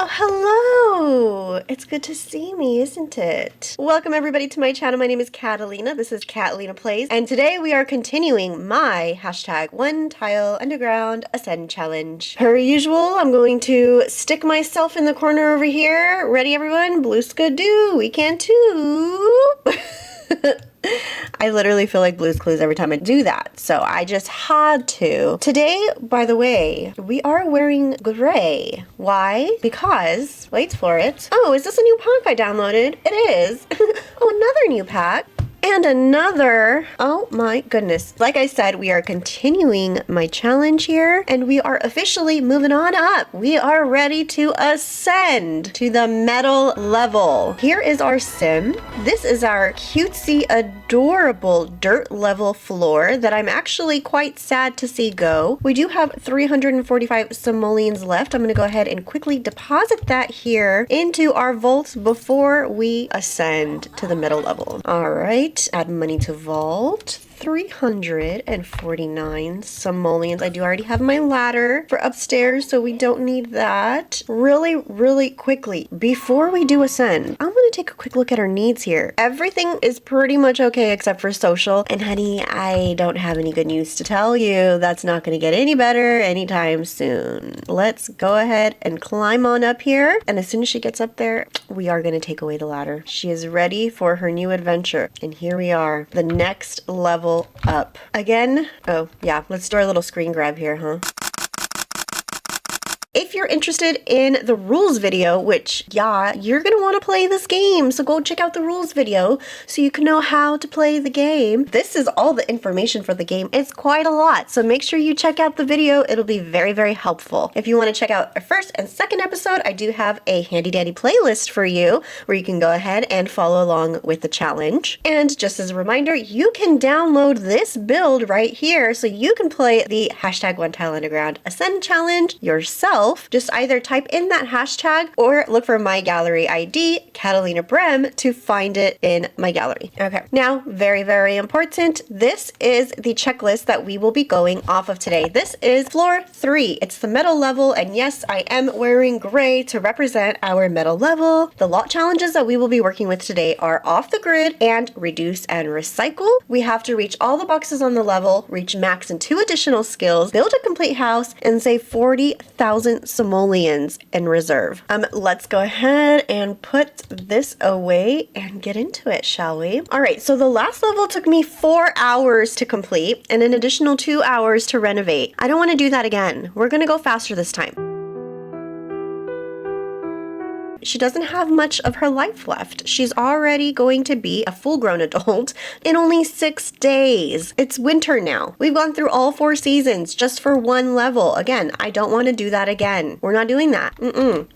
Oh, hello! It's good to see me, isn't it? Welcome everybody to my channel. My name is Catalina. This is Catalina Plays, and today we are continuing my #1 Tile Underground Ascend Challenge. Per usual, I'm going to stick myself in the corner over here. Ready, everyone? Blue skidoo. We can too. I literally feel like Blue's Clues every time I do that, so I just had to. Today, by the way, we are wearing gray. Why? Because, wait for it. Oh, is this a new pack I downloaded? It is. Oh, another new pack. And another, oh my goodness. Like I said, we are continuing my challenge here, and we are officially moving on up. We are ready to ascend to the metal level. Here is our sim. This is our cutesy, adorable dirt level floor that I'm actually quite sad to see go. We do have 345 simoleons left. I'm gonna go ahead and quickly deposit that here into our vaults before we ascend to the metal level. All right. Add money to vault. 349 simoleons. I do already have my ladder for upstairs, so we don't need that. Really quickly, before we do ascend, I'm gonna take a quick look at our needs here. Everything is pretty much okay except for social. And honey, I don't have any good news to tell you. That's not gonna get any better anytime soon. Let's go ahead and climb on up here. And as soon as she gets up there, we are gonna take away the ladder. She is ready for her new adventure. And here we are, the next level up. Again, oh yeah, let's do our little screen grab here, huh? If you're interested in the rules video, which, yeah, you're gonna want to play this game, so go check out the rules video so you can know how to play the game. This is all the information for the game. It's quite a lot, so make sure you check out the video. It'll be very helpful. If you want to check out our first and second episode, I do have a handy dandy playlist for you where you can go ahead and follow along with the challenge. And just as a reminder, you can download this build right here so you can play the #1 Tile Underground Ascend Challenge yourself. Just either type in that hashtag or look for my gallery ID, Catalina Brem, to find it in my gallery. Okay, now very important. This is the checklist that we will be going off of today. This is floor 3. It's the metal level, and yes, I am wearing gray to represent our metal level. The lot challenges that we will be working with today are off the grid and reduce and recycle. We have to reach all the boxes on the level, reach max in 2 additional skills, build a complete house, and save 40,000 simoleons in reserve. Let's go ahead and put this away and get into it, shall we? All right, so the last level took me 4 hours to complete and an additional 2 hours to renovate. I don't want to do that again. We're gonna go faster this time. She doesn't have much of her life left. She's already going to be a full-grown adult in only 6 days. It's winter now. We've gone through all 4 seasons just for 1 level. Again, I don't want to do that again. We're not doing that.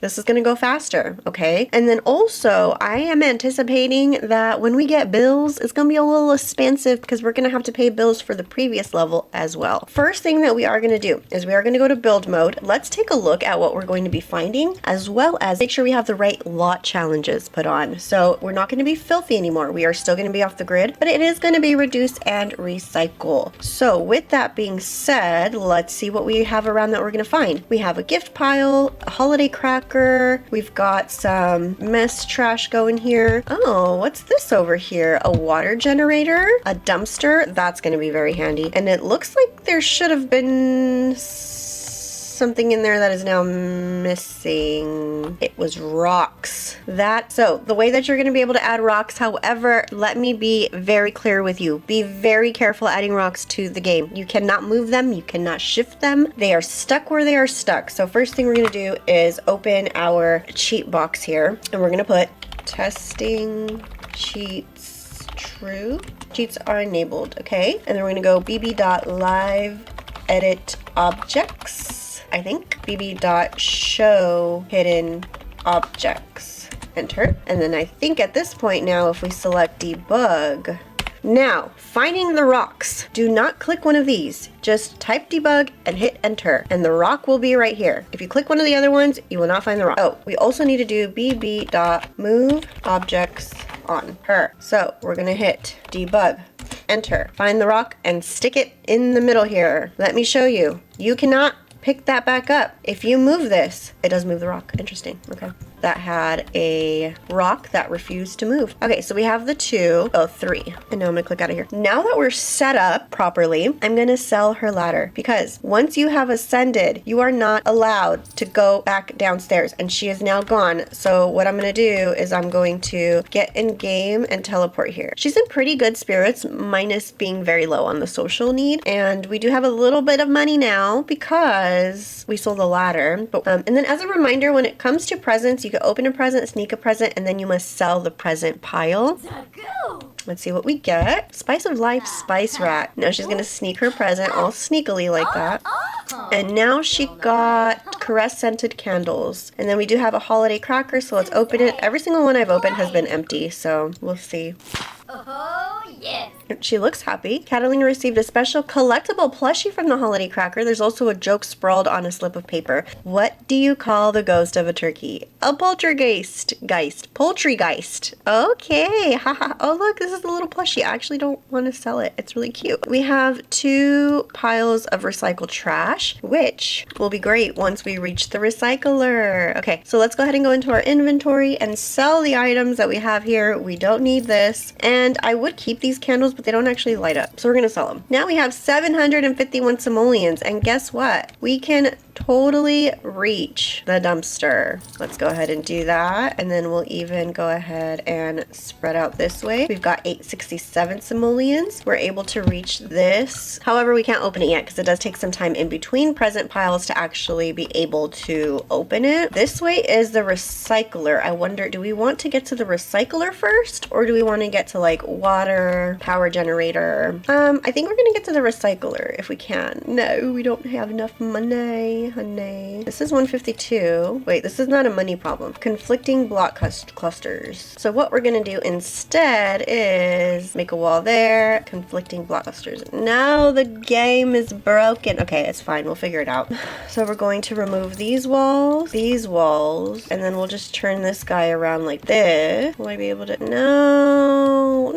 This is going to go faster, okay? And then also, I am anticipating that when we get bills, it's going to be a little expensive because we're going to have to pay bills for the previous level as well. First thing that we are going to do is we are going to go to build mode. Let's take a look at what we're going to be finding, as well as make sure we have the right lot challenges put on. So we're not going to be filthy anymore. We are still going to be off the grid, but it is going to be reduce and recycle. So with that being said, let's see what we have around that we're going to find. We have a gift pile, a holiday cracker. We've got some mess trash going here. Oh, what's this over here? A water generator, a dumpster. That's going to be very handy. And it looks like there should have been something in there that is now missing. It was rocks. So the way that you're going to be able to add rocks, however, let me be very clear with you. Be very careful adding rocks to the game. You cannot move them. You cannot shift them. They are stuck where they are stuck. So first thing we're going to do is open our cheat box here, and we're going to put testing cheats true. Cheats are enabled, okay? And then we're going to go bb.live edit objects. I think bb.show hidden objects. Enter. And then I think at this point now, if we select debug, now finding the rocks, do not click one of these. Just type debug and hit enter, and the rock will be right here. If you click one of the other ones, you will not find the rock. Oh, we also need to do bb.move objects on her. So we're gonna hit debug, enter, find the rock, and stick it in the middle here. Let me show you. You cannot pick that back up. If you move this, it does move the rock. Interesting. Okay. That had a rock that refused to move. Okay, so we have the 3. And now I'm gonna click out of here. Now that we're set up properly, I'm gonna sell her ladder because once you have ascended, you are not allowed to go back downstairs, and she is now gone. So what I'm gonna do is I'm going to get in game and teleport here. She's in pretty good spirits, minus being very low on the social need. And we do have a little bit of money now because we sold the ladder. But, and then as a reminder, when it comes to presents, you can open a present, sneak a present, and then you must sell the present pile. Let's see what we get. Spice of Life Spice Rack. Now she's gonna sneak her present all sneakily like that. And now she got Caress Scented Candles. And then we do have a holiday cracker, so let's open it. Every single one I've opened has been empty, so we'll see. Oh, yes. She looks happy. Catalina received a special collectible plushie from the holiday cracker. There's also a joke sprawled on a slip of paper. What do you call the ghost of a turkey? A poltergeist. Poultrygeist. Okay. Haha. Oh, look, this is a little plushie. I actually don't want to sell it. It's really cute. We have 2 piles of recycled trash, which will be great once we reach the recycler. Okay, so let's go ahead and go into our inventory and sell the items that we have here. We don't need this. And I would keep these candles, but they don't actually light up. So we're going to sell them. Now we have 751 simoleons. And guess what? We can totally reach the dumpster. Let's go ahead and do that. And then we'll even go ahead and spread out this way. We've got 867 simoleons. We're able to reach this. However, we can't open it yet because it does take some time in between present piles to actually be able to open it. This way is the recycler. I wonder, do we want to get to the recycler first, or do we want to get to like water, power generator? I think we're gonna get to the recycler if we can. No, we don't have enough money, honey. This is 152. Wait, this is not a money problem. Conflicting block clusters. So what we're gonna do instead is make a wall there. Conflicting block clusters. No, the game is broken. Okay, it's fine. We'll figure it out. So we're going to remove these walls, and then we'll just turn this guy around like this. Will I be able to? No.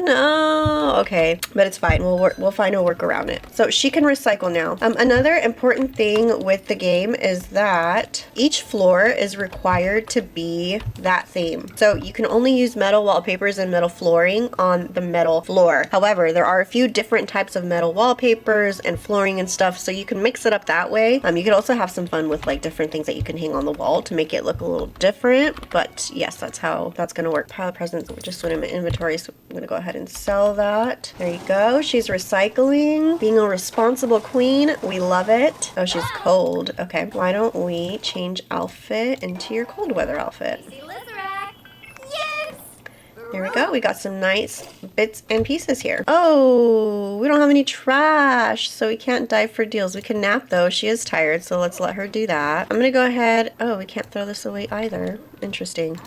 Okay, but it's fine. We'll find a work around it. So she can recycle now. Another important thing with the game is that each floor is required to be that theme. So you can only use metal wallpapers and metal flooring on the metal floor. However, there are a few different types of metal wallpapers and flooring and stuff, so you can mix it up that way. You could also have some fun with like different things that you can hang on the wall to make it look a little different. But yes, that's how that's gonna work. Pile of presents just went in my inventory, so I'm gonna go ahead and sell that. There you go. She's recycling, being a responsible queen. We love it. Oh, she's cold. Okay, why don't we change outfit into your cold weather outfit? There we go. We got some nice bits and pieces here. Oh, we don't have any trash, so we can't dive for deals. We can nap though. She is tired, so let's let her do that. I'm gonna go ahead. Oh, we can't throw this away either. Interesting.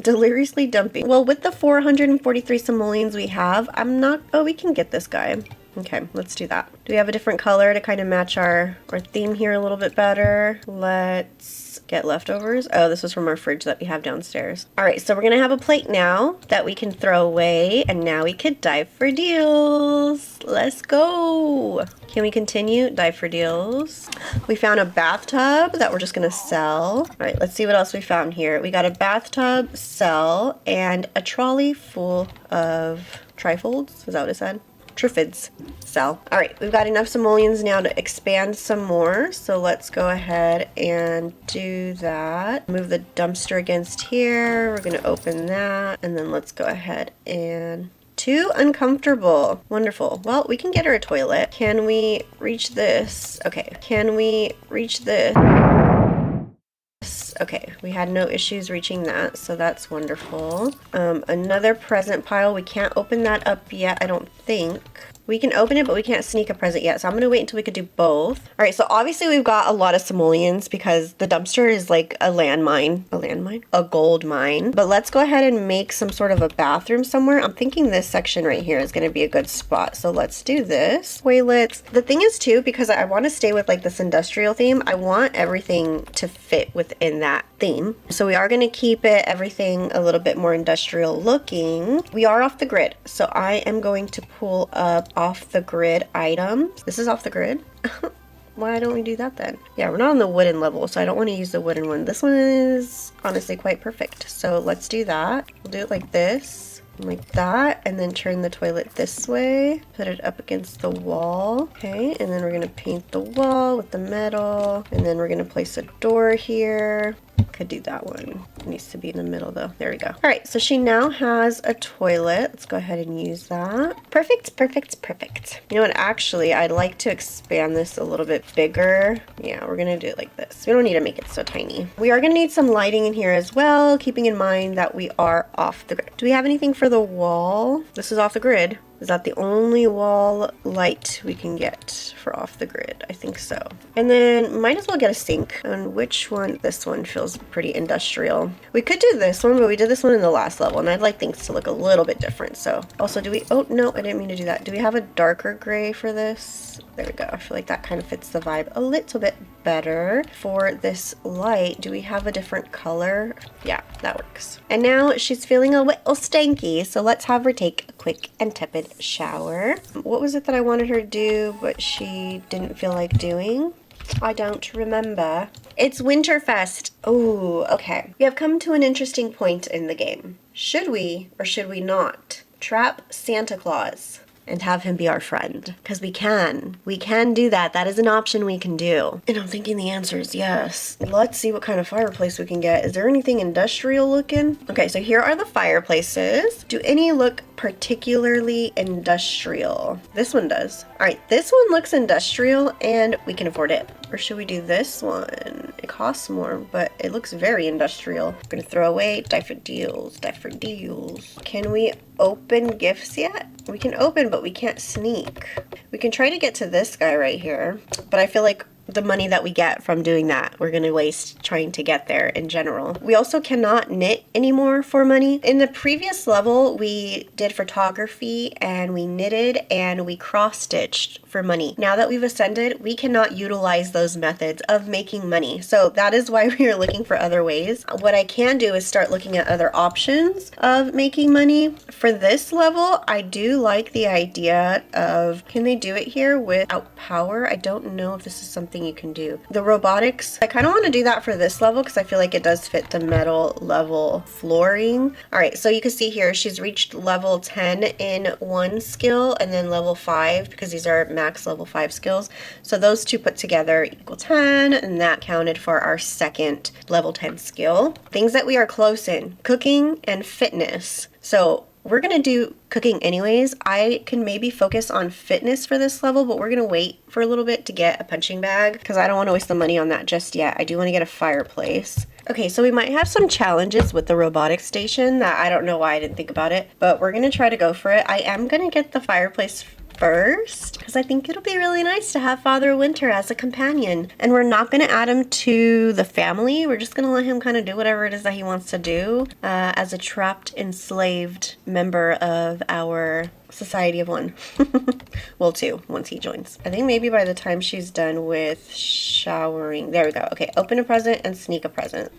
Deliriously dumping. Well, with the 443 simoleons we have, oh, we can get this guy. Okay, let's do that. Do we have a different color to kind of match our theme here a little bit better? Let's get leftovers. Oh, this was from our fridge that we have downstairs. All right, so we're gonna have a plate now that we can throw away, and now we could dive for deals. Let's go. Can we continue? Dive for deals. We found a bathtub that we're just gonna sell. All right, let's see what else we found here. We got a bathtub, sell, and a trolley full of trifolds. Is that what it said? Triffids, sell. All right, we've got enough simoleons now to expand some more. So let's go ahead and do that. Move the dumpster against here. We're gonna open that, and then let's go ahead and too uncomfortable. Wonderful. Well, we can get her a toilet. Can we reach this? Okay. Can we reach this? Okay, we had no issues reaching that, so that's wonderful. Another present pile. We can't open that up yet, I don't think. We can open it, but we can't sneak a present yet, so I'm gonna wait until we could do both. All right, so obviously we've got a lot of simoleons because the dumpster is like a landmine. A landmine? A gold mine. But let's go ahead and make some sort of a bathroom somewhere. I'm thinking this section right here is gonna be a good spot, so let's do this. Toilets. The thing is too, because I wanna stay with like this industrial theme, I want everything to fit within that theme. So we are gonna keep everything a little bit more industrial looking. We are off the grid, so I am going to pull up off the grid items. This is off the grid. Why don't we do that then? Yeah, we're not on the wooden level, so I don't want to use the wooden one. This one is honestly quite perfect. So let's do that. We'll do it like this. Like that, and then turn the toilet this way, put it up against the wall. Okay, and then we're gonna paint the wall with the metal, and then we're gonna place a door here. Could do that one. It needs to be in the middle though. There we go. All right, so she now has a toilet. Let's go ahead and use that. Perfect, perfect, perfect. You know what, actually, I'd like to expand this a little bit bigger. Yeah, we're gonna do it like this. We don't need to make it so tiny. We are gonna need some lighting in here as well, keeping in mind that we are off the grid. Do we have anything for the wall? This is off the grid. Is that the only wall light we can get for off the grid? I think so. And then might as well get a sink. And which one? This one feels pretty industrial. We could do this one, but we did this one in the last level, and I'd like things to look a little bit different. So also, do we, oh no, I didn't mean to do that. Do we have a darker gray for this? There we go. I feel like that kind of fits the vibe a little bit better. For this light, do we have a different color? Yeah, that works. And now she's feeling a little stanky, so let's have her take a quick and tepid shower. What was it that I wanted her to do, but she didn't feel like doing? I don't remember. It's Winterfest. Oh, okay. We have come to an interesting point in the game. Should we or should we not trap Santa Claus and have him be our friend? Because we can. We can do that. That is an option we can do. And I'm thinking the answer is yes. Let's see what kind of fireplace we can get. Is there anything industrial looking? Okay, so here are the fireplaces. Do any look particularly industrial? This one does. All right, this one looks industrial and we can afford it. Or should we do this one? It costs more, but it looks very industrial. We're gonna throw away die for deals, die for deals. Can we open gifts yet? We can open, but we can't sneak. We can try to get to this guy right here, but I feel like the money that we get from doing that, we're gonna waste trying to get there in general. We also cannot knit anymore for money. In the previous level, we did photography and we knitted and we cross-stitched for money. Now that we've ascended, we cannot utilize those methods of making money. So that is why we are looking for other ways. What I can do is start looking at other options of making money. For this level, I do like the idea of, can they do it here without power? I don't know if this is something you can do. The robotics, I kind of want to do that for this level because I feel like it does fit the metal level flooring. All right, so you can see here she's reached level 10 in one skill and then level 5 because these are max level 5 skills. So those two put together equal 10, and that counted for our second level 10 skill. Things that we are close in, cooking and fitness. So we're gonna do cooking anyways. I can maybe focus on fitness for this level, but we're gonna wait for a little bit to get a punching bag because I don't want to waste the money on that just yet. I do want to get a fireplace. Okay, so we might have some challenges with the robotics station that I don't know why I didn't think about it, but we're gonna try to go for it. I am gonna get the fireplace first because I think it'll be really nice to have Father Winter as a companion, and we're not going to add him to the family. We're just going to let him kind of do whatever it is that he wants to do as a trapped, enslaved member of our Society of One. Well, 2 once he joins. I think maybe by the time she's done with showering. There we go. Okay, open a present and sneak a present.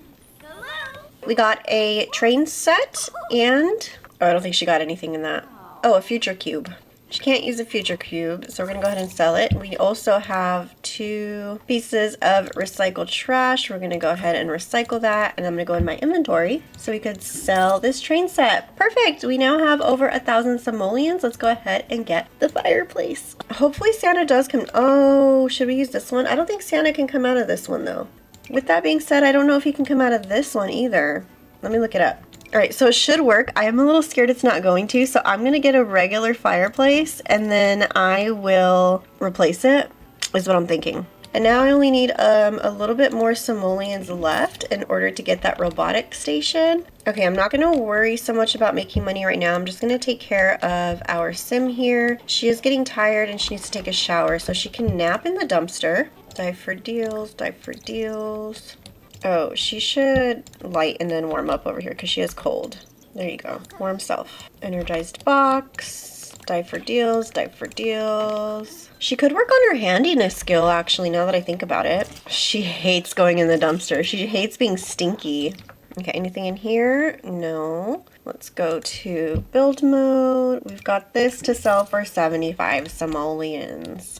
We got a train set and oh, I don't think she got anything in that. Oh, a future cube. She can't use a future cube, so we're gonna go ahead and sell it. We also have 2 pieces of recycled trash. We're gonna go ahead and recycle that, and I'm gonna go in my inventory so we could sell this train set. Perfect, we now have over 1,000 simoleons. Let's go ahead and get the fireplace. Hopefully Santa does come. Oh, should we use this one? I don't think Santa can come out of this one though. With that being said, I don't know if he can come out of this one either. Let me look it up. All right, so it should work. I am a little scared it's not going to, so I'm gonna get a regular fireplace and then I will replace it, is what I'm thinking. And now I only need a little bit more simoleons left in order to get that robotic station. Okay, I'm not gonna worry so much about making money right now. I'm just gonna take care of our sim here. She is getting tired and she needs to take a shower, so she can nap in the dumpster. Die for deals, die for deals. Oh, she should light and then warm up over here because she is cold. There you go. Warm self. Energized box. Die for deals. Die for deals. She could work on her handiness skill, actually, now that I think about it. She hates going in the dumpster. She hates being stinky. Okay, anything in here? No. Let's go to build mode. We've got this to sell for 75 simoleons.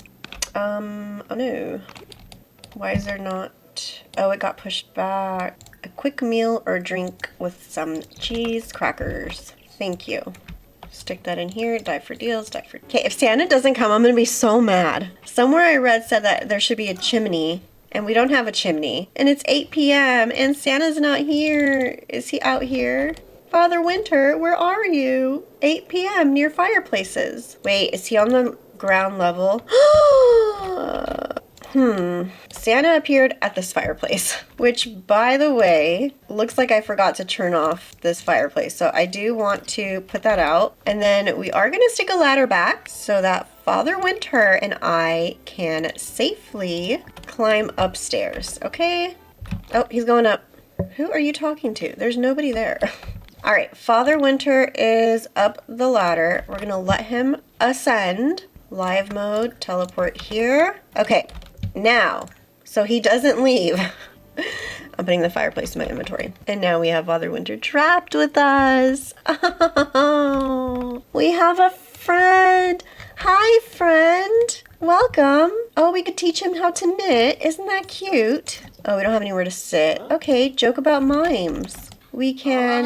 Oh no. Why is there not? Oh, it got pushed back. A quick meal or drink with some cheese crackers. Thank you. Stick that in here. Die for deals. Die for... Okay, if Santa doesn't come, I'm gonna be so mad. Somewhere I read said that there should be a chimney, and we don't have a chimney. And it's 8 p.m. and Santa's not here. Is he out here? Father Winter, where are you? 8 p.m. near fireplaces. Wait, is he on the ground level? Santa appeared at this fireplace, which, by the way, looks like I forgot to turn off this fireplace. So I do want to put that out. And then we are going to stick a ladder back so that Father Winter and I can safely climb upstairs. Okay? Oh, he's going up. Who are you talking to? There's nobody there. All right, Father Winter is up the ladder. We're going to let him ascend. Live mode, teleport here. Okay. Now, so he doesn't leave. I'm putting the fireplace in my inventory. And now we have Father Winter trapped with us. Oh, we have a friend. Hi, friend. Welcome. Oh, we could teach him how to knit. Isn't that cute? Oh, we don't have anywhere to sit. Okay, joke about mimes. We can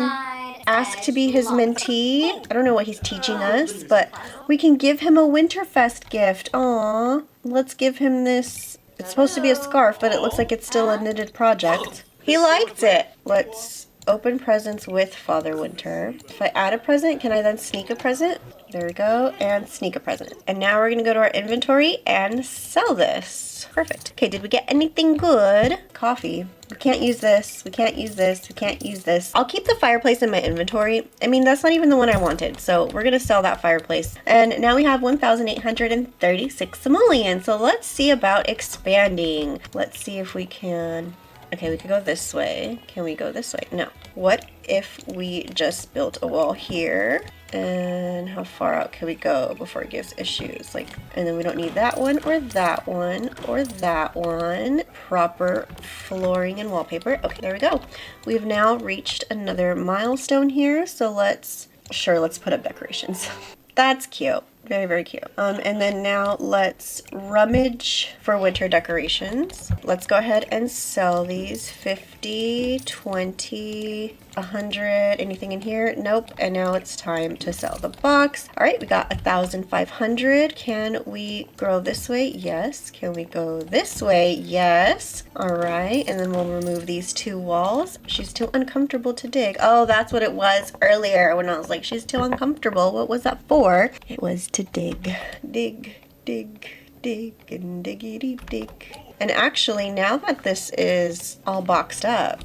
ask to be his mentee. I don't know what he's teaching us, but we can give him a Winterfest gift. Aw, let's give him this. It's supposed to be a scarf, but it looks like it's still a knitted project. He liked it. Let's open presents with Father Winter. If I add a present, can I then sneak a present? There we go, and sneak a present. And now we're gonna go to our inventory and sell this. Perfect. Okay, did we get anything good? Coffee. We can't use this. We can't use this. We can't use this. I'll keep the fireplace in my inventory. I mean, that's not even the one I wanted. So we're going to sell that fireplace. And now we have 1,836 simoleons. So let's see about expanding. Let's see if we can... Okay, we could go this way. Can we go this way? No. What if we just built a wall here? And how far out can we go before it gives issues? Like, and then we don't need that one or that one or that one. Proper flooring and wallpaper. Okay, there we go. We've now reached another milestone here. So let's put up decorations. That's cute. Very, very cute. And then now let's rummage for winter decorations. Let's go ahead and sell these. 50, 20, 100, anything in here? Nope. And now it's time to sell the box. All right, we got 1,500. Can we grow this way? Yes. Can we go this way? Yes. All right, and then we'll remove these two walls. She's too uncomfortable to dig. Oh, that's what it was earlier when I was like, she's too uncomfortable. What was that for? It was to dig, dig, dig, dig, and diggity dig. And actually, now that this is all boxed up,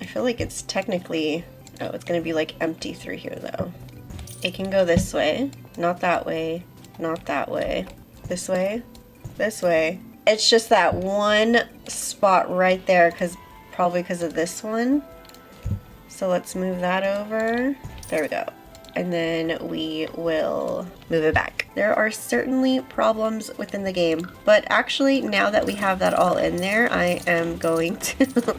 I feel like it's technically, oh, it's gonna be like empty through here though. It can go this way, not that way, not that way, this way, this way. It's just that one spot right there, probably because of this one. So let's move that over. There we go. And then we will move it back. There are certainly problems within the game, but actually now that we have that all in there, I am going to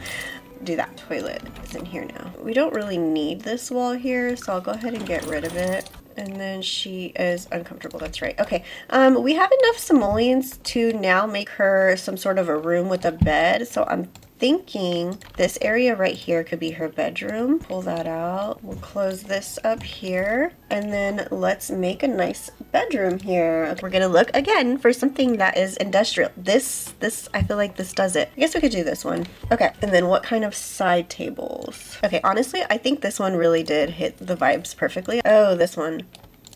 do that. Toilet is in here now. We don't really need this wall here, so I'll go ahead and get rid of it. And then she is uncomfortable, that's right. Okay, we have enough simoleons to now make her some sort of a room with a bed, so I'm thinking this area right here could be her bedroom. Pull that out. We'll close this up here. And then let's make a nice bedroom here. Okay, we're gonna look again for something that is industrial. This, I feel like this does it. I guess we could do this one. Okay, and then what kind of side tables? Okay, honestly, I think this one really did hit the vibes perfectly. Oh, this one.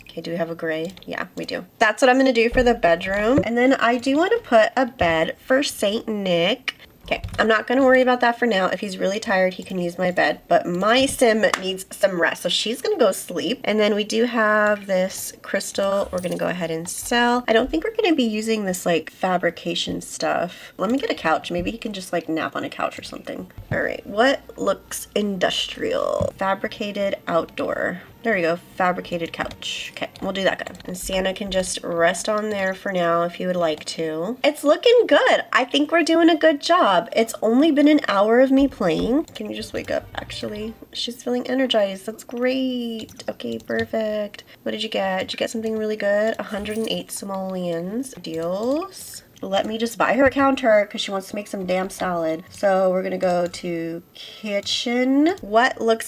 Okay, do we have a gray? Yeah, we do. That's what I'm gonna do for the bedroom. And then I do wanna put a bed for Saint Nick. Okay, I'm not going to worry about that for now. If he's really tired, he can use my bed. But my sim needs some rest, so she's going to go sleep. And then we do have this crystal we're going to go ahead and sell. I don't think we're going to be using this like fabrication stuff. Let me get a couch. Maybe he can just like nap on a couch or something. All right, what looks industrial? Fabricated outdoor. There we go, fabricated couch. Okay, we'll do that guy. And Santa can just rest on there for now if you would like to. It's looking good. I think we're doing a good job. It's only been an hour of me playing. Can you just wake up? Actually, she's feeling energized. That's great. Okay, perfect. What did you get? Did you get something really good? 108 simoleons. Deals. let me just buy her a counter because she wants to make some damn salad. So we're gonna go to kitchen.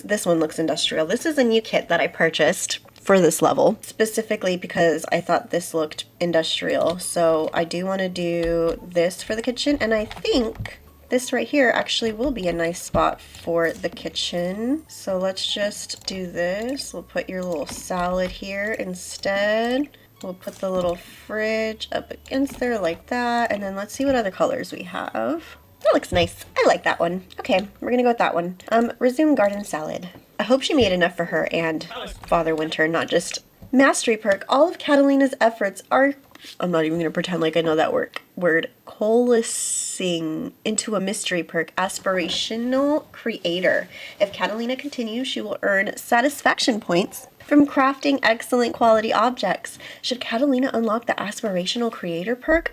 This one looks industrial. This is a new kit that I purchased for this level, specifically because I thought this looked industrial. So I do want to do this for the kitchen, and I think this right here actually will be a nice spot for the kitchen. So let's just do this. We'll put your little salad here instead. We'll put the little fridge up against there like that. And then let's see what other colors we have. That looks nice. I like that one. Okay, we're gonna go with that one. Resume garden salad. I hope she made enough for her and Father Winter, not just mastery perk. All of Catalina's efforts are, I'm not even gonna pretend like I know that word, coalescing into a mystery perk, aspirational creator. If Catalina continues, she will earn satisfaction points from crafting excellent quality objects. Should Catalina unlock the aspirational creator perk?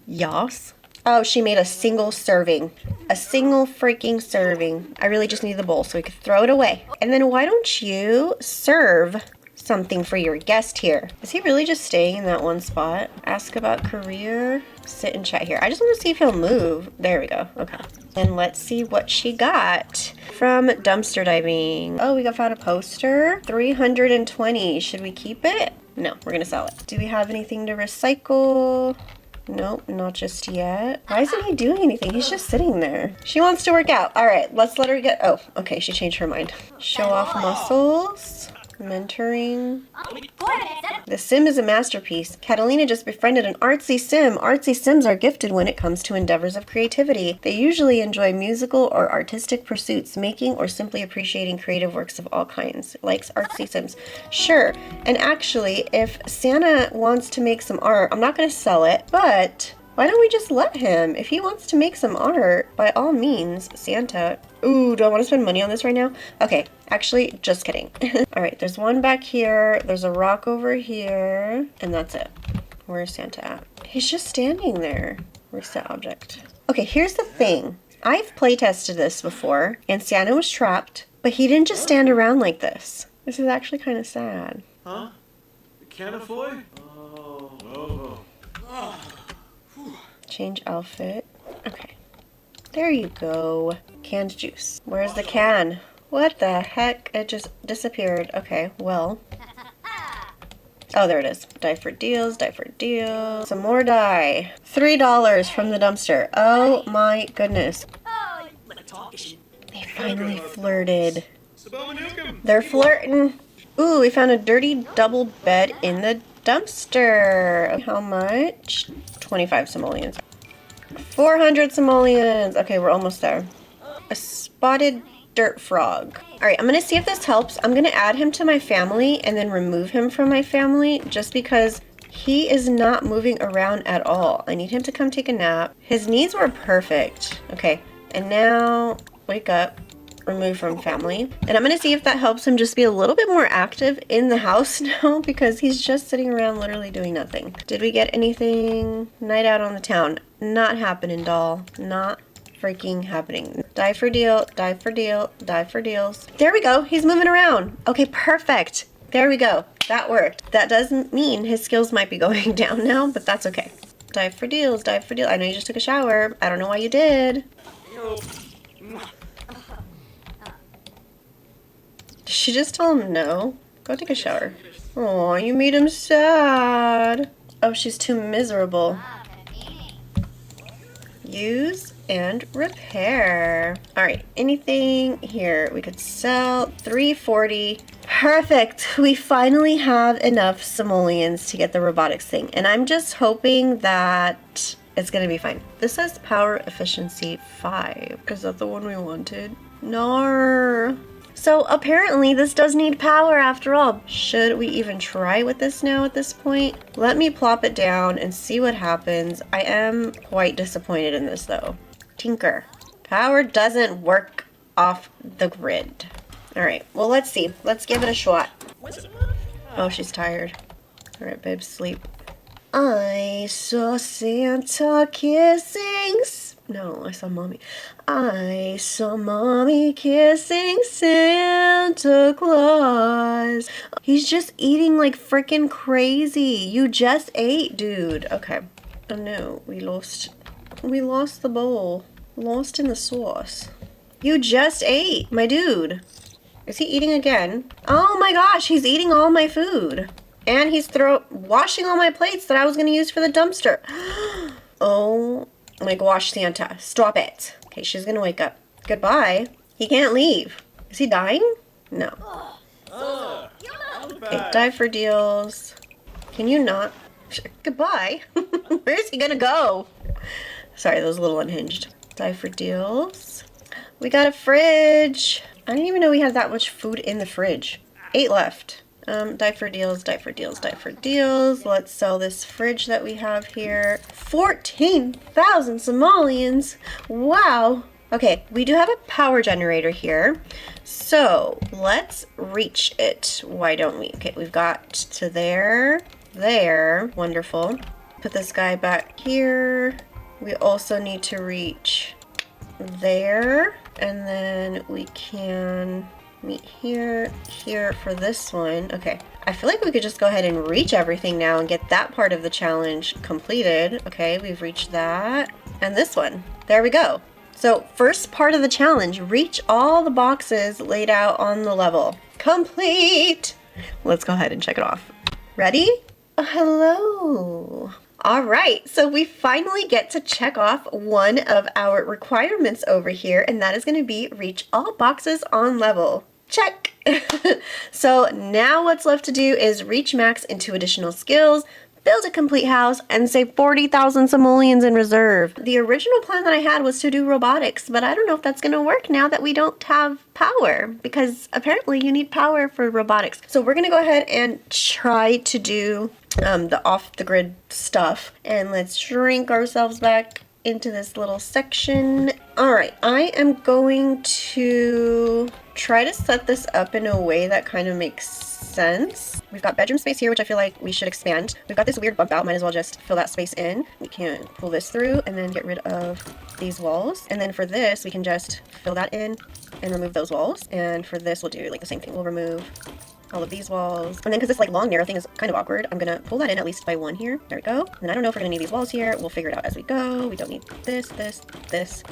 Yes. Oh, she made a single serving. A single freaking serving. I really just need the bowl so we could throw it away. And then why don't you serve something for your guest here? Is he really just staying in that one spot? Ask about career. Sit and chat here. I just want to see if he'll move. There we go. Okay. And let's see what she got from dumpster diving. Oh, we found a poster. 320. Should we keep it? No, we're going to sell it. Do we have anything to recycle? Nope, not just yet. Why isn't he doing anything? He's just sitting there. She wants to work out. All right, let's let her get... Oh, okay, she changed her mind. Show off muscles. Mentoring. The sim is a masterpiece. Catalina just befriended an artsy sim. Artsy sims are gifted when it comes to endeavors of creativity. They usually enjoy musical or artistic pursuits, making or simply appreciating creative works of all kinds. Likes artsy sims. Sure. And actually, if Santa wants to make some art, I'm not going to sell it, but why don't we just let him? If he wants to make some art, by all means, Santa. Ooh, do I want to spend money on this right now? Okay, actually, just kidding. All right, there's one back here. There's a rock over here. And that's it. Where's Santa at? He's just standing there. Where's the object? Okay, here's the thing. I've playtested this before, and Santa was trapped, but he didn't just stand around like this. This is actually kind of sad. Huh? Canafoy? Oh. Change outfit. Okay. There you go. Canned juice. Where's the can? What the heck? It just disappeared. Okay, well. Oh, there it is. Die for deals, die for deals. Some more dye. $3 from the dumpster. Oh my goodness. They finally flirted. They're flirting. Ooh, we found a dirty double bed in the dumpster. How much? 25 simoleons. 400 simoleons. Okay, we're almost there. A spotted dirt frog. All right, I'm gonna see if this helps. I'm gonna add him to my family and then remove him from my family just because he is not moving around at all. I need him to come take a nap. His needs were perfect. Okay, and now wake up. Remove from family. And I'm gonna see if that helps him just be a little bit more active in the house now because he's just sitting around literally doing nothing. Did we get anything? Night out on the town. Not happening, doll. Not freaking happening. Die for deal, die for deal, die for deals. There we go. He's moving around. Okay, perfect. There we go. That worked. That doesn't mean his skills might be going down now, but that's okay. Die for deals, die for deals. I know you just took a shower. I don't know why you did. Did she just tell him no? Go take a shower. Aw, you made him sad. Oh, she's too miserable. Use and repair. All right, anything here we could sell? 340. Perfect. We finally have enough simoleons to get the robotics thing. And I'm just hoping that it's gonna be fine. This says power efficiency 5. Is that the one we wanted? No. So apparently this does need power after all. Should we even try with this now at this point? Let me plop it down and see what happens. I am quite disappointed in this though. Tinker. Power doesn't work off the grid. All right, well, let's see. Let's give it a shot. Oh, she's tired. All right, babe, sleep. I saw Santa kissing... No, I saw mommy. I saw mommy kissing Santa Claus. He's just eating like freaking crazy. You just ate, dude. Okay. Oh no, we lost the bowl. Lost in the sauce. You just ate, my dude. Is he eating again? Oh my gosh, he's eating all my food. And he's washing all my plates that I was gonna use for the dumpster. Oh my gosh, Santa, stop it. Okay, she's gonna wake up. Goodbye. He can't leave. Is he dying? No. Okay, die for deals. Can you not? Goodbye. Where's he gonna go? Sorry, that was a little unhinged. Die for deals. We got a fridge. I didn't even know we had that much food in the fridge. 8 left. Die for deals, die for deals, die for deals. Let's sell this fridge that we have here. 14,000 simoleons. Wow. Okay, we do have a power generator here. So let's reach it. Why don't we? Okay, we've got to there. Wonderful. Put this guy back here. We also need to reach there. And then we can meet here for this one. Okay, I feel like we could just go ahead and reach everything now and get that part of the challenge completed. Okay, we've reached that. And this one. There we go. So first part of the challenge, reach all the boxes laid out on the level. Complete! Let's go ahead and check it off. Ready? Hello. All right, so we finally get to check off one of our requirements over here, and that is going to be reach all boxes on level. Check. So now what's left to do is reach max into additional skills, build a complete house, and save 40,000 simoleons in reserve. The original plan that I had was to do robotics, but I don't know if that's going to work now that we don't have power, because apparently you need power for robotics. So we're going to go ahead and try to do the off-the-grid stuff, and let's shrink ourselves back into this little section. All right, I am going to try to set this up in a way that kind of makes sense. We've got bedroom space here, which I feel like we should expand. We've got this weird bump out, might as well just fill that space in. We can pull this through and then get rid of these walls. And then for this, we can just fill that in and remove those walls. And for this, we'll do like the same thing. We'll remove all of these walls. And then because this like long narrow thing is kind of awkward, I'm gonna pull that in at least by 1 here. There we go. And I don't know if we're gonna need these walls here. We'll figure it out as we go. We don't need this,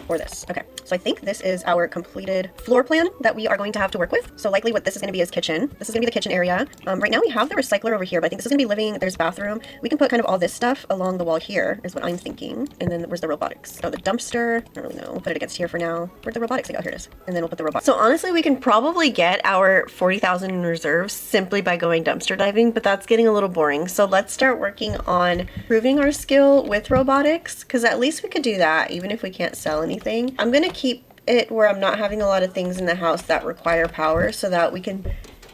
or this. Okay, so I think this is our completed floor plan that we are going to have to work with. So likely what this is gonna be is kitchen. This is gonna be the kitchen area. Right now we have the recycler over here, but I think this is gonna be living. There's bathroom. We can put kind of all this stuff along the wall here is what I'm thinking. And then where's the robotics? Oh, the dumpster. I don't really know. We'll put it against here for now. Where'd the robotics go? Here it is. And then we'll put the robot. So honestly, we can probably get our 40,000 in reserves simply by going dumpster diving, but that's getting a little boring. So let's start working on proving our skill with robotics, because at least we could do that even if we can't sell anything. I'm gonna keep it where I'm not having a lot of things in the house that require power so that we can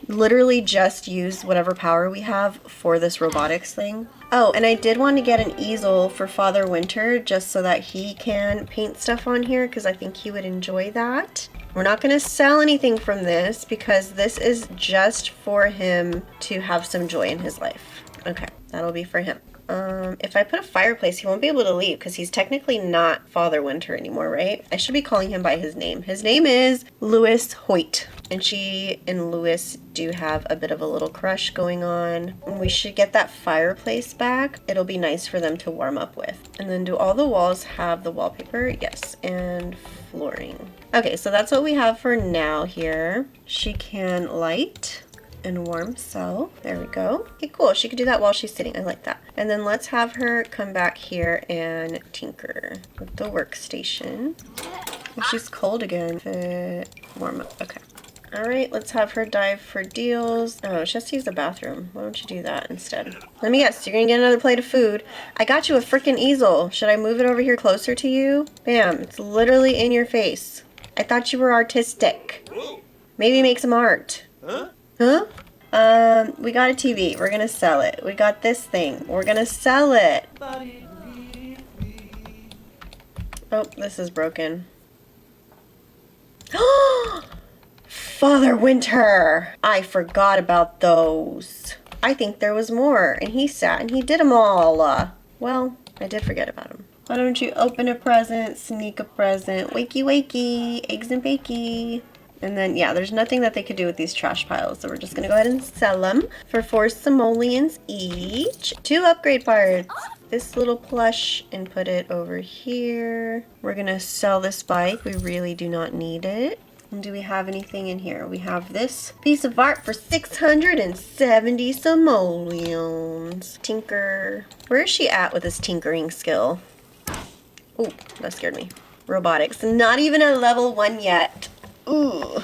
literally just use whatever power we have for this robotics thing. Oh, and I did want to get an easel for Father Winter just so that he can paint stuff on here, because I think he would enjoy that. We're not going to sell anything from this because this is just for him to have some joy in his life. Okay, that'll be for him. If I put a fireplace, he won't be able to leave because he's technically not Father Winter anymore, right? I should be calling him by his name. His name is Louis Hoyt, and she and Louis do have a bit of a little crush going on. We should get that fireplace back. It'll be nice for them to warm up with. And then do all the walls have the wallpaper? Yes, and flooring. Okay, so that's what we have for now here. She can light and warm cell. There we go. Okay, cool. She could do that while she's sitting. I like that. And then let's have her come back here and tinker with the workstation. Oh, she's cold again. Fit, warm up. Okay. All right, let's have her dive for deals. Oh, she has to use the bathroom. Why don't you do that instead? Let me guess, you're gonna get another plate of food. I got you a freaking easel. Should I move it over here closer to you? Bam, it's literally in your face. I thought you were artistic. Maybe make some art. Huh? We got a TV. We're gonna sell it. We got this thing. We're gonna sell it. Oh, this is broken. Father Winter! I forgot about those. I think there was more, and he sat and he did them all. Well, I did forget about him. Why don't you open a present, sneak a present, wakey wakey, eggs and bakey. And then, yeah, there's nothing that they could do with these trash piles, so we're just gonna go ahead and sell them for 4 simoleons each. 2 upgrade parts. this little plush and put it over here. We're gonna sell this bike. We really do not need it. And do we have anything in here? We have this piece of art for 670 simoleons. Tinker. Where is she at with this tinkering skill? Ooh, that scared me. Robotics. Not even at level 1 yet. Ooh.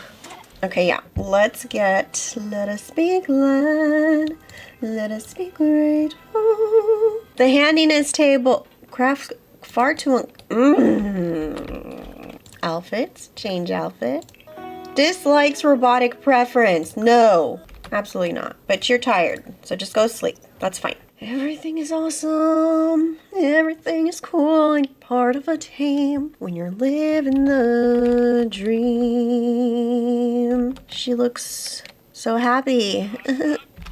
Okay, yeah. Let us be glad. Let us be grateful. The handiness table. Crafts far too Outfits. Change outfit. Dislikes robotic preference. No, absolutely not. But you're tired, so just go to sleep. That's fine. Everything is awesome. Everything is cool and you're part of a team when you're living the dream. She looks so happy.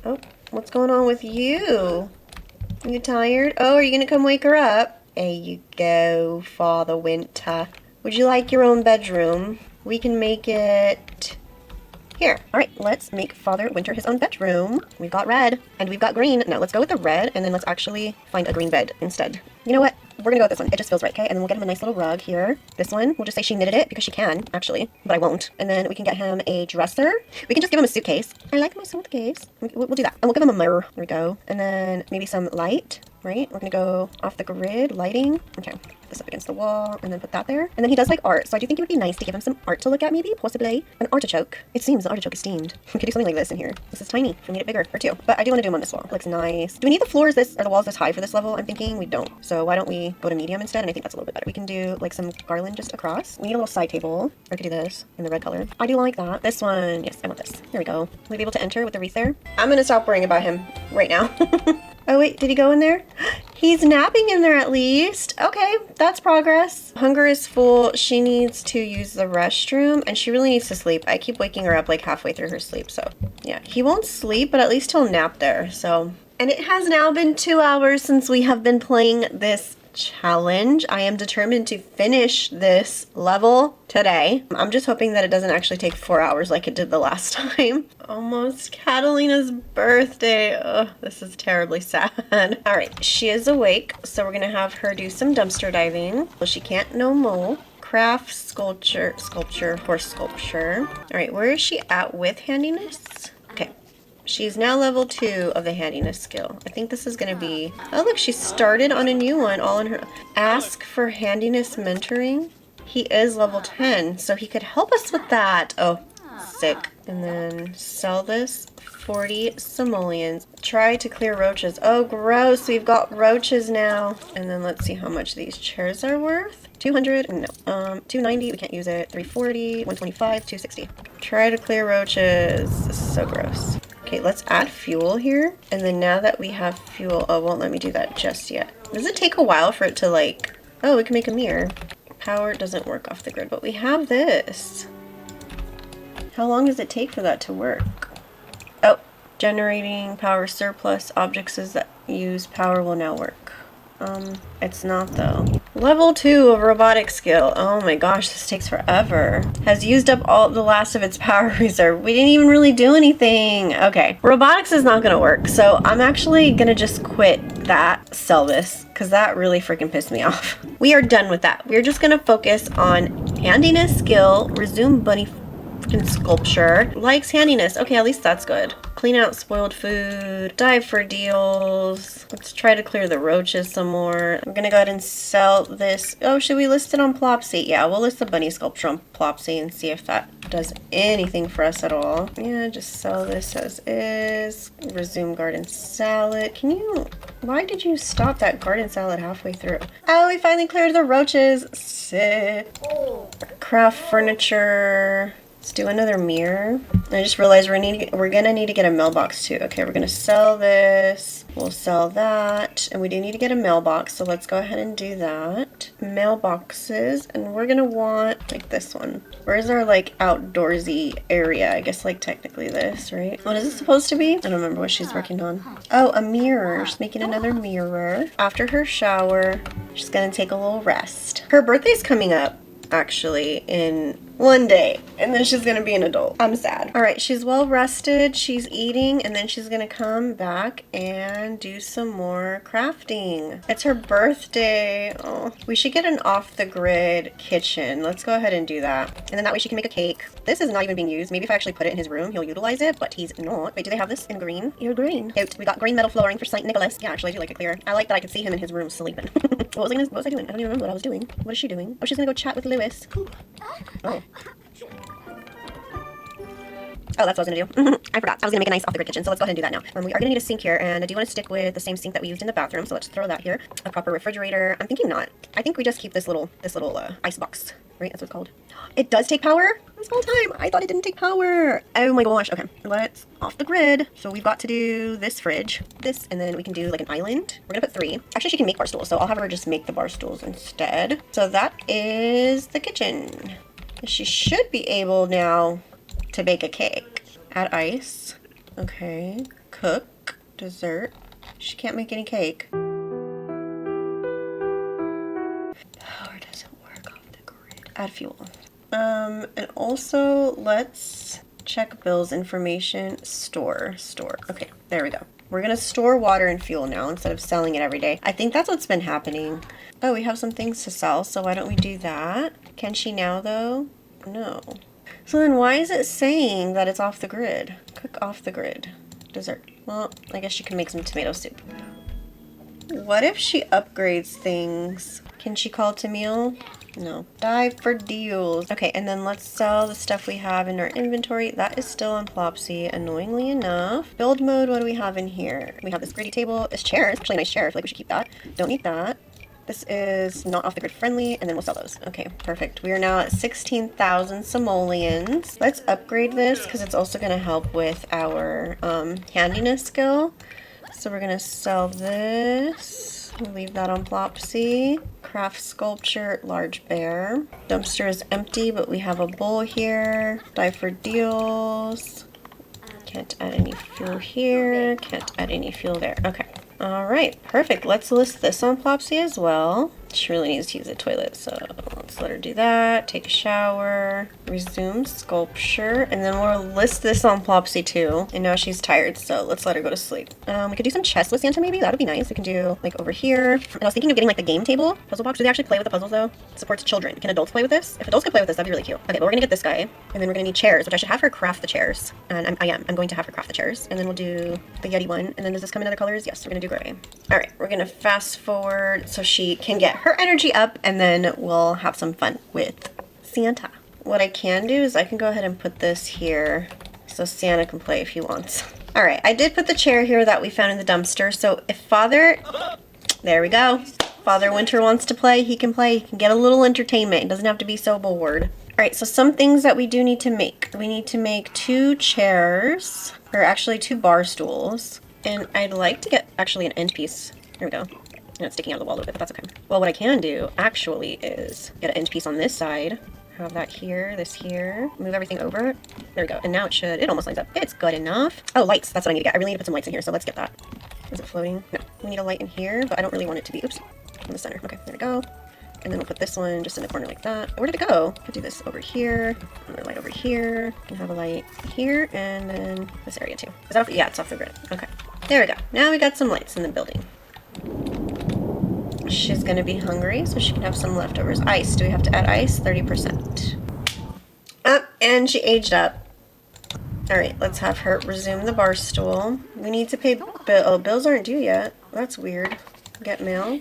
Oh, what's going on with you? You tired? Oh, are you gonna come wake her up? There you go, Father Winter. Would you like your own bedroom? We can make it here. All right, let's make Father Winter his own bedroom. We've got red and we've got green. Now let's go with the red and then let's actually find a green bed instead. You know what? We're gonna go with this one. It just feels right, okay? And then we'll get him a nice little rug here. This one, we'll just say she knitted it because she can, actually, but I won't. And then we can get him a dresser. We can just give him a suitcase. I like my suitcase. We'll do that. And we'll give him a mirror. There we go. And then maybe some light, right? We're gonna go off the grid, lighting. Okay, this up against the wall and then put that there. And then he does like art, so I do think it would be nice to give him some art to look at, maybe, possibly. An artichoke. It seems the artichoke is steamed. We could do something like this in here. This is tiny. We need it bigger, or two. But I do want to do him on this wall. It looks nice. Do we need the floors this, or the walls this high for this level? I'm thinking we don't. So why don't we go to medium instead? And I think that's a little bit better. We can do like some garland just across. We need a little side table. Or I could do this in the red color. I do like that. This one, yes, I want this. There we go. Will we be able to enter with the wreath there? I'm gonna stop worrying about him right now. Oh wait, did he go in there? He's napping in there at least. Okay, that's progress. Hunger is full. She needs to use the restroom and she really needs to sleep. I keep waking her up like halfway through her sleep, so yeah. He won't sleep, but at least he'll nap there, so. And it has now been 2 hours since we have been playing this challenge. I am determined to finish this level today. I'm just hoping that it doesn't actually take 4 hours like it did the last time. Almost Catalina's birthday. Oh, this is terribly sad. All right, she is awake, so we're gonna have her do some dumpster diving. Well, she can't no more. Craft, sculpture, horse sculpture. All right, where is she at with handiness? Okay. She's now level 2 of the handiness skill. I think this is going to be... Oh, look, she started on a new one all in her... Ask for handiness mentoring. He is level 10, so he could help us with that. Oh, sick. And then sell this. 40 simoleons. Try to clear roaches. Oh, gross. We've got roaches now. And then let's see how much these chairs are worth. 200? No. 290. We can't use it. 340. 125. 260. Try to clear roaches. This is so gross. Okay, let's add fuel here. And then now that we have fuel, oh, it won't let me do that just yet. Does it take a while for it to like, oh, we can make a mirror. Power doesn't work off the grid, but we have this. How long does it take for that to work? Oh, generating power surplus objects that use power will now work. It's not though. Level 2 of robotic skill. Oh my gosh, this takes forever. Has used up all the last of its power reserve. We didn't even really do anything. Okay, robotics is not gonna work. So I'm actually gonna just quit that, sell this, because that really freaking pissed me off. We are done with that. We're just gonna focus on handiness skill, resume bunny freaking sculpture. Likes handiness. Okay, at least that's good. Clean out spoiled food. Dive for deals. Let's try to clear the roaches some more. I'm gonna go ahead and sell this. Oh, should we list it on Plopsy? Yeah, we'll list the bunny sculpture on Plopsy and see if that does anything for us at all. Yeah, just sell this as is. Resume garden salad. Can you... Why did you stop that garden salad halfway through? Oh, we finally cleared the roaches. Sick. Craft furniture. Let's do another mirror. I just realized we're gonna need to get a mailbox too. Okay, we're gonna sell this. We'll sell that. And we do need to get a mailbox, so let's go ahead and do that. Mailboxes, and we're gonna want like this one. Where's our like outdoorsy area? I guess like technically this, right? What is this supposed to be? I don't remember what she's working on. Oh, a mirror. She's making another mirror. After her shower, she's gonna take a little rest. Her birthday's coming up actually in One day, and then she's gonna be an adult. I'm sad. All right, she's well rested, she's eating, and then she's gonna come back and do some more crafting. It's her birthday. Oh, we should get an off-the-grid kitchen. Let's go ahead and do that. And then that way she can make a cake. This is not even being used. Maybe if I actually put it in his room, he'll utilize it, but he's not. Wait, do they have this in green? You're green. Out. We got green metal flooring for St. Nicholas. Yeah, actually, I do like it clear. I like that I could see him in his room sleeping. What was I doing? I don't even remember what I was doing. What is she doing? Oh, she's gonna go chat with Lewis. Oh. Oh, that's what I was gonna do. I forgot. I was gonna make a nice off-the-grid kitchen, so let's go ahead and do that now. We are gonna need a sink here, and I do want to stick with the same sink that we used in the bathroom, so let's throw that here. A proper refrigerator. I'm thinking not. I think we just keep this little ice box, right? That's what it's called. It does take power this whole time. I thought it didn't take power. Oh my gosh. Okay, let's off the grid. So we've got to do this fridge, this, and then we can do like an island. We're gonna put 3. Actually, she can make bar stools, so I'll have her just make the bar stools instead. So that is the kitchen. She should be able now to bake a cake. Add ice. Okay. Cook. Dessert. She can't make any cake. Power doesn't work off the grid. Add fuel. And also let's check bills information. Store. Okay, there we go. We're gonna store water and fuel now instead of selling it every day. I think that's what's been happening. Oh, we have some things to sell, so why don't we do that? Can she now though? No. So then why is it saying that it's off the grid? Cook off the grid. Dessert. Well, I guess she can make some tomato soup. What if she upgrades things? Can she call to meal? No. Dive for deals. Okay, and then let's sell the stuff we have in our inventory. That is still on Plopsy, annoyingly enough. Build mode, what do we have in here? We have this gritty table. This chair is actually a nice chair. I feel like we should keep that. Don't need that. This is not off the grid friendly, and then we'll sell those. Okay, perfect. We are now at 16,000 simoleons. Let's upgrade this because it's also going to help with our handiness skill. So we're going to sell this. We'll leave that on Plopsy. Craft sculpture, large bear. Dumpster is empty, but we have a bowl here. Dive for deals. Can't add any fuel here. Can't add any fuel there. Okay. All right, perfect. Let's list this on Plopsy as well. She really needs to use the toilet, so let's let her do that. Take a shower, resume sculpture, and then we'll list this on Plopsy too. And now she's tired, so let's let her go to sleep. We could do some chests with Santa maybe. That would be nice. We can do like over here. And I was thinking of getting like the game table puzzle box. Do they actually play with the puzzles though? It supports children. Can adults play with this? If adults could play with this, that'd be really cute. Okay, but we're gonna get this guy, and then we're gonna need chairs, which I should have her craft the chairs. And I'm going to have her craft the chairs. And then we'll do the Yeti one. And then does this come in other colors? Yes, we're gonna do gray. All right, we're gonna fast forward so she can get her energy up, and then we'll have some fun with Santa. What I can do is I can go ahead and put this here so Santa can play if he wants. All right, I did put the chair here that we found in the dumpster. So if there we go. Father Winter wants to play, he can play. He can get a little entertainment. He doesn't have to be so bored. All right, so some things that we do need to make. We need to make 2 chairs, or actually 2 bar stools. And I'd like to get actually an end piece. There we go. It's sticking out of the wall a little bit, but that's okay. Well, what I can do actually is get an end piece on this side. Have that here, this here. Move everything over. There we go. And now it almost lines up. It's good enough. Oh, lights. That's what I need to get. I really need to put some lights in here, so let's get that. Is it floating? No. We need a light in here, but I don't really want it to be, oops, in the center. Okay, there we go. And then we'll put this one just in the corner like that. Where did it go? We'll do this over here. Another light over here. And have a light here, and then this area too. Is that off? Yeah, it's off the grid. Okay. There we go. Now we got some lights in the building. She's gonna be hungry, so she can have some leftovers. Ice. Do we have to add ice? 30%. And she aged up. All right, let's have her resume the bar stool. We need to pay bills aren't due yet. That's weird. Get mail.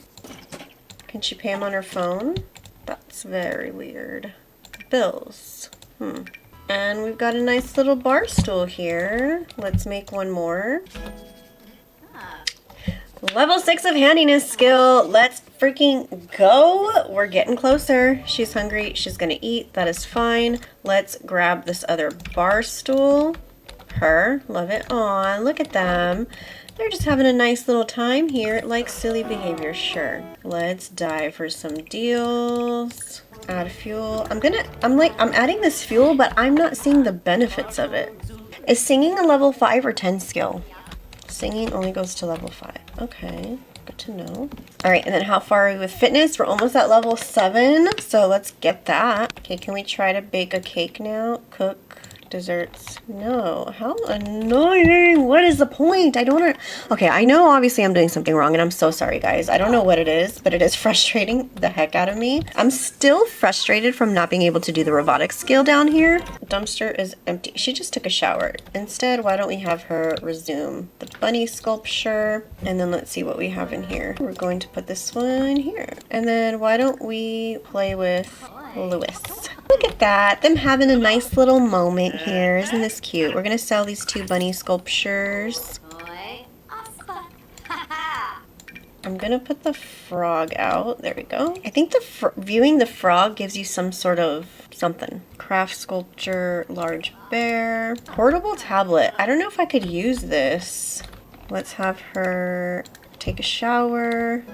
Can she pay them on her phone? That's very weird. Bills. And we've got a nice little bar stool here. Let's make one more. Level 6 of handiness skill. Let's freaking go. We're getting closer. She's hungry. She's gonna eat. That is fine. Let's grab this other bar stool. Love it. Aw, look at them. They're just having a nice little time here. Like silly behavior, sure. Let's dive for some deals. Add fuel. I'm adding this fuel, but I'm not seeing the benefits of it. Is singing a level 5 or 10 skill? Singing only goes to level 5. Okay. Good to know. All right, and then how far are we with fitness? We're almost at level 7, so let's get that. Okay, can we try to bake a cake now? Cook. Desserts. No. How annoying. What is the point? I don't. Okay, I know obviously I'm doing something wrong and I'm so sorry, guys. I don't know what it is, but it is frustrating the heck out of me. I'm still frustrated from not being able to do the robotics skill down here. Dumpster is empty. She just took a shower. Instead, why don't we have her resume the bunny sculpture? And then let's see what we have in here. We're going to put this one here. And then why don't we play with Lewis? Look at that. Them having a nice little moment here. Isn't this cute? We're going to sell these 2 bunny sculptures. I'm going to put the frog out. There we go. I think viewing the frog gives you some sort of something. Craft sculpture, large bear. Portable tablet. I don't know if I could use this. Let's have her take a shower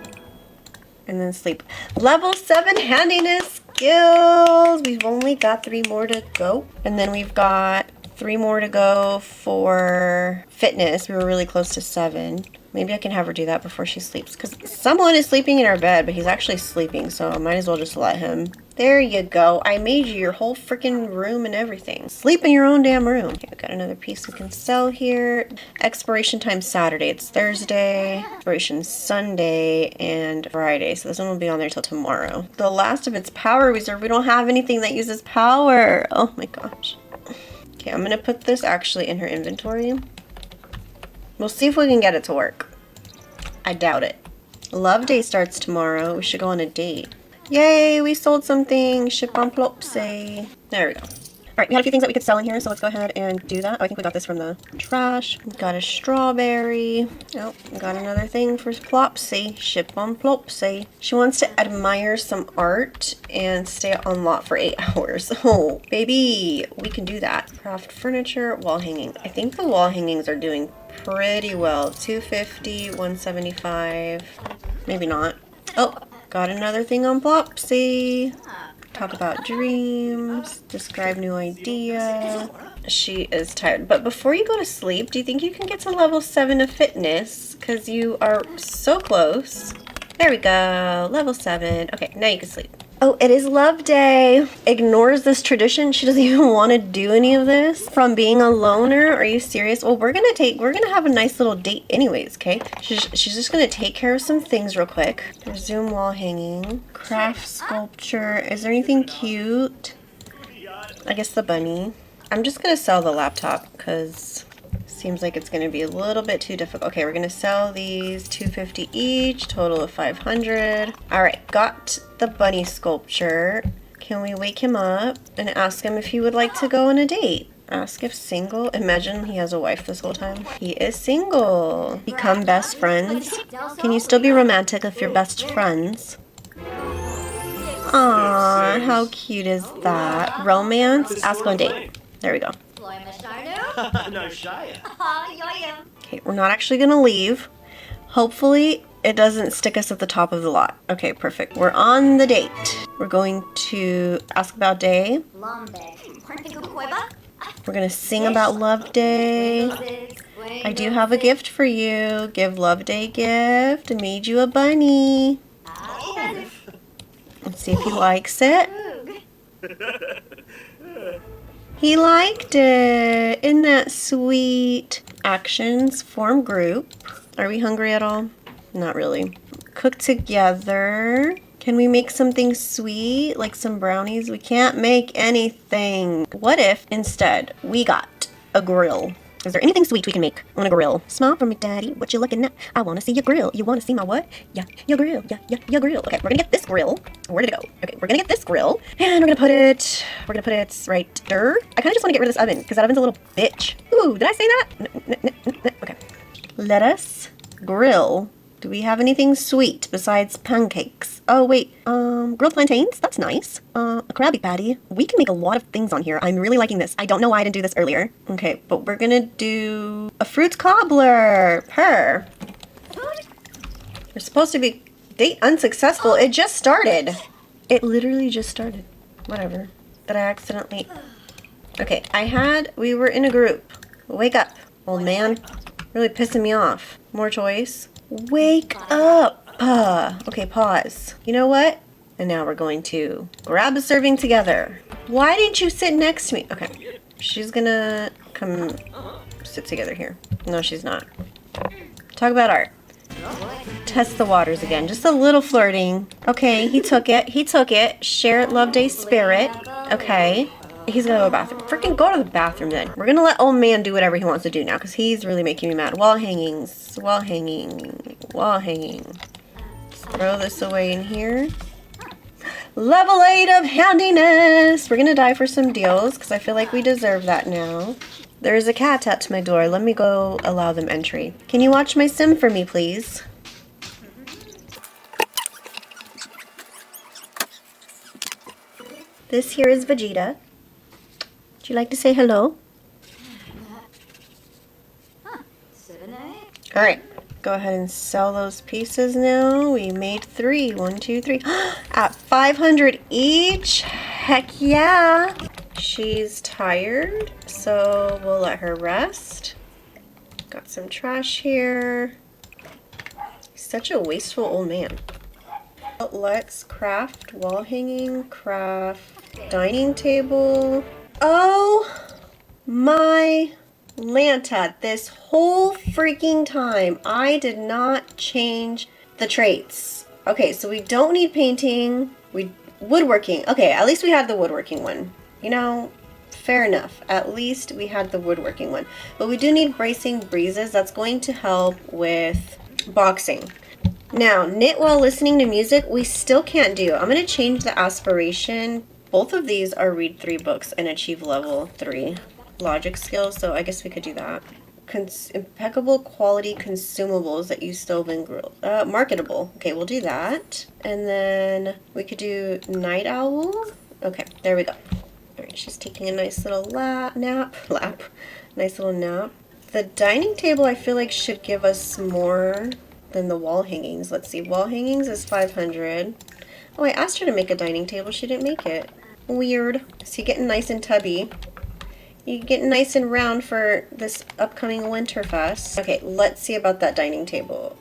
and then sleep. Level 7 handiness skills. We've only got 3 more to go. And then we've got 3 more to go for fitness. We were really close to 7. Maybe I can have her do that before she sleeps. Because someone is sleeping in our bed, but he's actually sleeping. So I might as well just let him. There you go. I made you your whole freaking room and everything. Sleep in your own damn room. Okay, we've got another piece we can sell here. Expiration time Saturday. It's Thursday. Expiration Sunday and Friday. So this one will be on there till tomorrow. The last of its power reserve. We don't have anything that uses power. Oh my gosh. Okay, I'm going to put this actually in her inventory. We'll see if we can get it to work. I doubt it. Love Day starts tomorrow. We should go on a date. Yay, we sold something. Ship on Plopsy. There we go. Alright, we had a few things that we could sell in here, so let's go ahead and do that. Oh, I think we got this from the trash. We got a strawberry. Oh, we got another thing for Plopsy. Ship on Plopsy. She wants to admire some art and stay on lot for 8 hours. Oh, baby, we can do that. Craft furniture, wall hanging. I think the wall hangings are doing pretty well. 250, 175. Maybe not. Oh, got another thing on Plopsy. Talk about dreams. Describe new idea. She is tired. But before you go to sleep, do you think you can get to level 7 of fitness? Because you are so close. There we go. Level 7. Okay, now you can sleep. Oh, it is Love Day. Ignores this tradition. She doesn't even want to do any of this. From being a loner. Are you serious? Well, we're gonna have a nice little date anyways, okay? She's just gonna take care of some things real quick. Resume wall hanging. Craft sculpture. Is there anything cute? I guess the bunny. I'm just gonna sell the laptop because seems like it's going to be a little bit too difficult. Okay, we're going to sell these 250 each, total of 500. All right, got the bunny sculpture. Can we wake him up and ask him if he would like to go on a date? Ask if single. Imagine he has a wife this whole time. He is single. Become best friends. Can you still be romantic if you're best friends? Aww, how cute is that? Romance? Ask on date. There we go. No shy. Okay, we're not actually gonna leave. Hopefully it doesn't stick us at the top of the lot. Okay, perfect. We're on the date. We're going to ask about day. We're gonna sing about Love Day. I do have a gift for you. Give Love Day gift. I made you a bunny. Let's see if he likes it. He liked it. Isn't that sweet? Actions, form group. Are we hungry at all? Not really. Cook together. Can we make something sweet, like some brownies? We can't make anything. What if instead we got a grill? Is there anything sweet we can make on a grill? Smile for me, Daddy. What you looking at? I want to see your grill. You want to see my what? Yeah, your grill. Yeah, your grill. Okay, we're gonna get this grill. Where did it go? Okay, we're gonna get this grill and we're gonna put it right there. I kind of just want to get rid of this oven because that oven's a little bitch. Ooh, did I say that? Okay. Let us grill. Do we have anything sweet besides pancakes? Oh, wait. Grilled plantains? That's nice. A Krabby Patty. We can make a lot of things on here. I'm really liking this. I don't know why I didn't do this earlier. Okay, but we're gonna do a fruit cobbler. We're supposed to be date unsuccessful. It just started. It literally just started. Whatever. But I accidentally... Okay, we were in a group. Wake up, old man. Really pissing me off. More choice. Wake up. Okay, pause. You know what? And now we're going to grab a serving together. Why didn't you sit next to me? Okay, she's gonna come sit together here. No, she's not. Talk about art. Test the waters again. Just a little flirting. Okay, he took it. He took it. Share it, love day spirit. Okay. He's gonna go to the bathroom. Freaking go to the bathroom then. We're gonna let old man do whatever he wants to do now because he's really making me mad. Wall hangings. Wall hanging. Wall hanging. Throw this away in here. Level 8 of handiness. We're gonna die for some deals because I feel like we deserve that now. There is a cat at my door. Let me go allow them entry. Can you watch my sim for me, please? This here is Vegeta. Would you like to say hello? All right. Go ahead and sell those pieces now. We made 3. 1, 2, 3. At 500 each. Heck yeah. She's tired, so we'll let her rest. Got some trash here. Such a wasteful old man. Let's craft wall hanging, craft dining table. Oh my Lanta, this whole freaking time I did not change the traits. Okay, so we don't need painting. Woodworking. Okay, at least we had the woodworking one. You know, fair enough. At least we had the woodworking one. But we do need bracing breezes. That's going to help with boxing. Now, knit while listening to music, we still can't do. I'm going to change the aspiration. Both of these are read 3 books and achieve level 3 logic skills, so I guess we could do that. Impeccable quality consumables that use stove and grill. Marketable. Okay, we'll do that. And then we could do night owl. Okay, there we go. Alright, she's taking a nice little nap. Nice little nap. The dining table I feel like should give us more than the wall hangings. Let's see, wall hangings is 500. Oh, I asked her to make a dining table. She didn't make it. Weird. So you're getting nice and tubby. You get nice and round for this upcoming Winterfest. Okay, let's see about that dining table.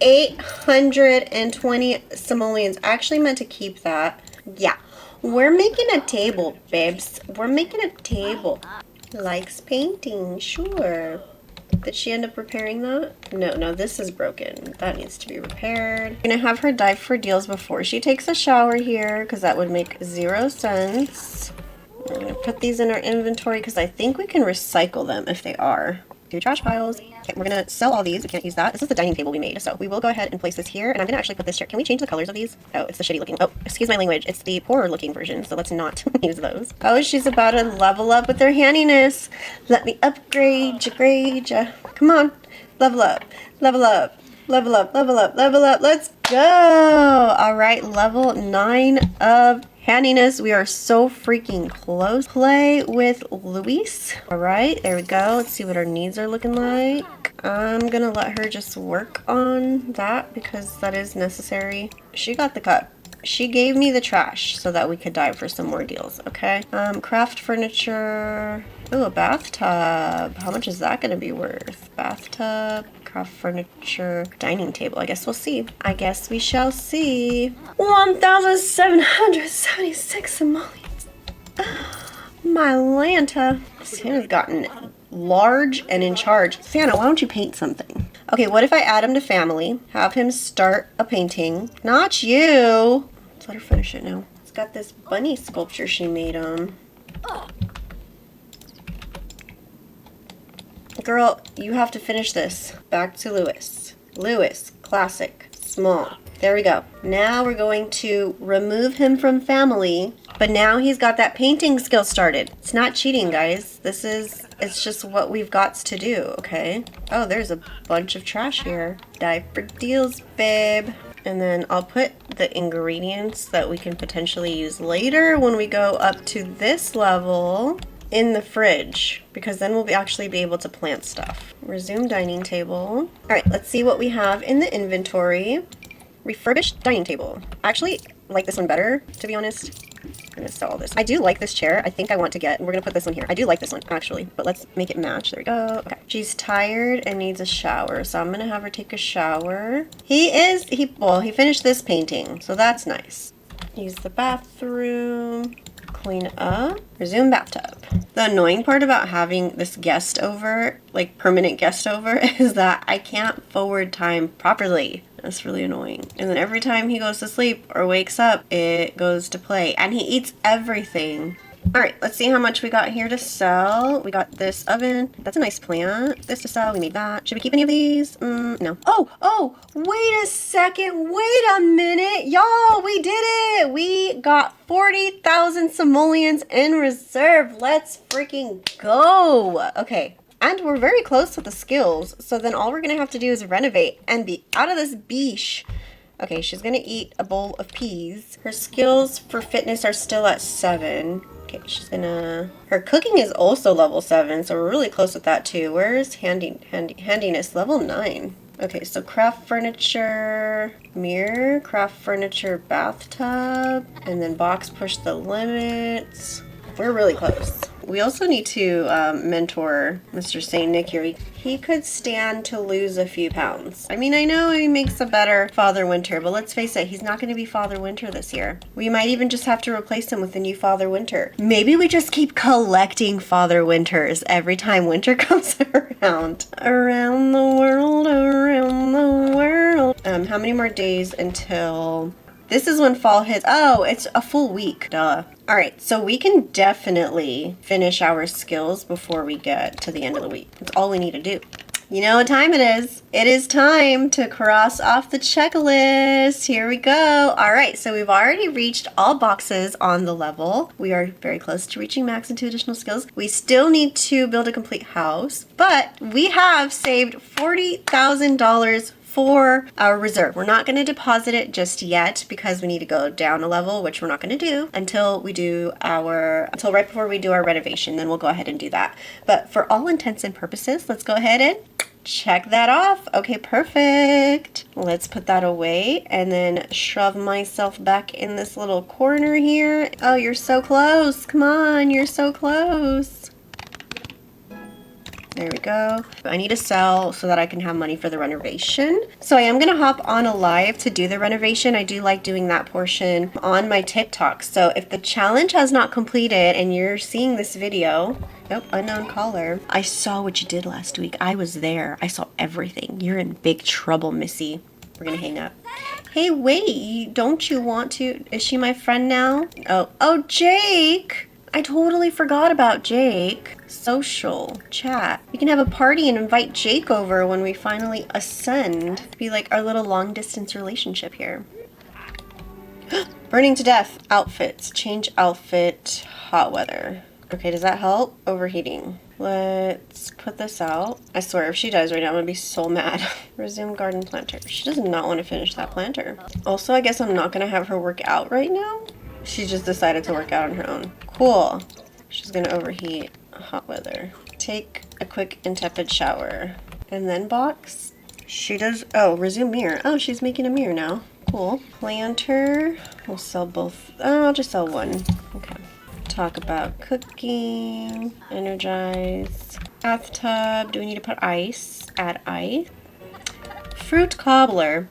820 simoleons. I actually meant to keep that. Yeah. We're making a table, babes. We're making a table. Likes painting, sure. Did she end up repairing that? No, this is broken. That needs to be repaired. I'm gonna have her dive for deals before she takes a shower here, because that would make 0 sense. We're gonna put these in our inventory, because I think we can recycle them if they are. 2 trash piles. Okay, we're gonna sell all these. We can't use that. This is the dining table we made, so we will go ahead and place this here. And I'm gonna actually put this here. Can we change the colors of these? Oh, it's the shitty looking. Oh, excuse my language. It's the poorer looking version, so let's not use those. Oh, she's about to level up with her handiness. Let me upgrade ya. Come on, level up, level up, level up, level up, level up. Let's go. All right, level 9 of handiness. We are so freaking close. Play with Luis. All right, there we go. Let's see what our needs are looking like. I'm gonna let her just work on that because that is necessary. She got the cut. She gave me the trash so that we could dive for some more deals, okay? Craft furniture. Oh, a bathtub. How much is that gonna be worth? Bathtub, craft furniture, dining table. I guess we'll see. I guess we shall see. 1,776 simoleons. My Lanta. Santa's gotten large and in charge. Santa, why don't you paint something? Okay, what if I add him to family, have him start a painting? Not you. Let's let her finish it now. It's got this bunny sculpture she made him. Girl, you have to finish this. Back to Lewis. Lewis, classic, small. There we go. Now we're going to remove him from family, but now he's got that painting skill started. It's not cheating, guys. It's just what we've got to do, okay? Oh, there's a bunch of trash here. Dive for deals, babe. And then I'll put the ingredients that we can potentially use later when we go up to this level in the fridge, because then we'll actually be able to plant stuff. Resume dining table. All right, let's see what we have in the inventory. Refurbished dining table. I actually like this one better, to be honest. I'm gonna sell all this. I do like this chair. I think I want to get, we're gonna put this one here. I do like this one actually, but let's make it match. There we go. Okay. She's tired and needs a shower, so I'm gonna have her take a shower. He finished this painting, so that's nice. Use the bathroom. Clean up. Resume bathtub. The annoying part about having this guest over, like permanent guest over, is that I can't forward time properly. That's really annoying. And then every time he goes to sleep or wakes up, it goes to play. And he eats everything. Alright, let's see how much we got here to sell. We got this oven. That's a nice plant. This to sell. We made that. Should we keep any of these? No. Oh, wait a second. Wait a minute. Y'all, we did it. We got 40,000 simoleons in reserve. Let's freaking go. Okay. And we're very close with the skills. So then all we're going to have to do is renovate and be out of this beesh. Okay, she's going to eat a bowl of peas. Her skills for fitness are still at 7. Okay, she's gonna... Her cooking is also level 7, so we're really close with that too. Where's handiness? Level 9. Okay, so craft furniture, mirror, craft furniture, bathtub, and then box push the limits. We're really close. We also need to mentor Mr. St. Nick here. He could stand to lose a few pounds. I mean, I know he makes a better Father Winter, but let's face it, he's not going to be Father Winter this year. We might even just have to replace him with a new Father Winter. Maybe we just keep collecting Father Winters every time winter comes around. Around the world, around the world. How many more days until... This is when fall hits. Oh, it's a full week. Duh. All right, so we can definitely finish our skills before we get to the end of the week. That's all we need to do. You know what time it is? It is time to cross off the checklist. Here we go. All right, so we've already reached all boxes on the level. We are very close to reaching max and 2 additional skills. We still need to build a complete house, but we have saved $40,000 for our reserve. We're not going to deposit it just yet because we need to go down a level, which we're not going to do until right before we do our renovation. Then we'll go ahead and do that. But for all intents and purposes, let's go ahead and check that off. Okay, perfect. Let's put that away and then shove myself back in this little corner here. Oh, you're so close. Come on, you're so close. There we go. I need to sell so that I can have money for the renovation. So I am going to hop on a live to do the renovation. I do like doing that portion on my TikTok. So if the challenge has not completed and you're seeing this video, nope, unknown caller. I saw what you did last week. I was there. I saw everything. You're in big trouble, Missy. We're going to hang up. Hey, wait, don't you want to? Is she my friend now? Oh, Jake. I totally forgot about Jake. Social chat. We can have a party and invite Jake over when we finally ascend. Be like our little long distance relationship here. Burning to death. Outfits. Change outfit. Hot weather. Okay, does that help? Overheating. Let's put this out. I swear, if she dies right now, I'm gonna be so mad. Resume garden planter. She does not want to finish that planter. Also, I guess I'm not gonna have her work out right now. She just decided to work out on her own. Cool. She's gonna overheat. Hot weather. Take a quick and tepid shower. And then box. She does, resume mirror. Oh, she's making a mirror now. Cool. Planter. We'll sell both. Oh, I'll just sell one. Okay. Talk about cooking. Energize. Bathtub. Do we need to put ice? Add ice. Fruit cobbler.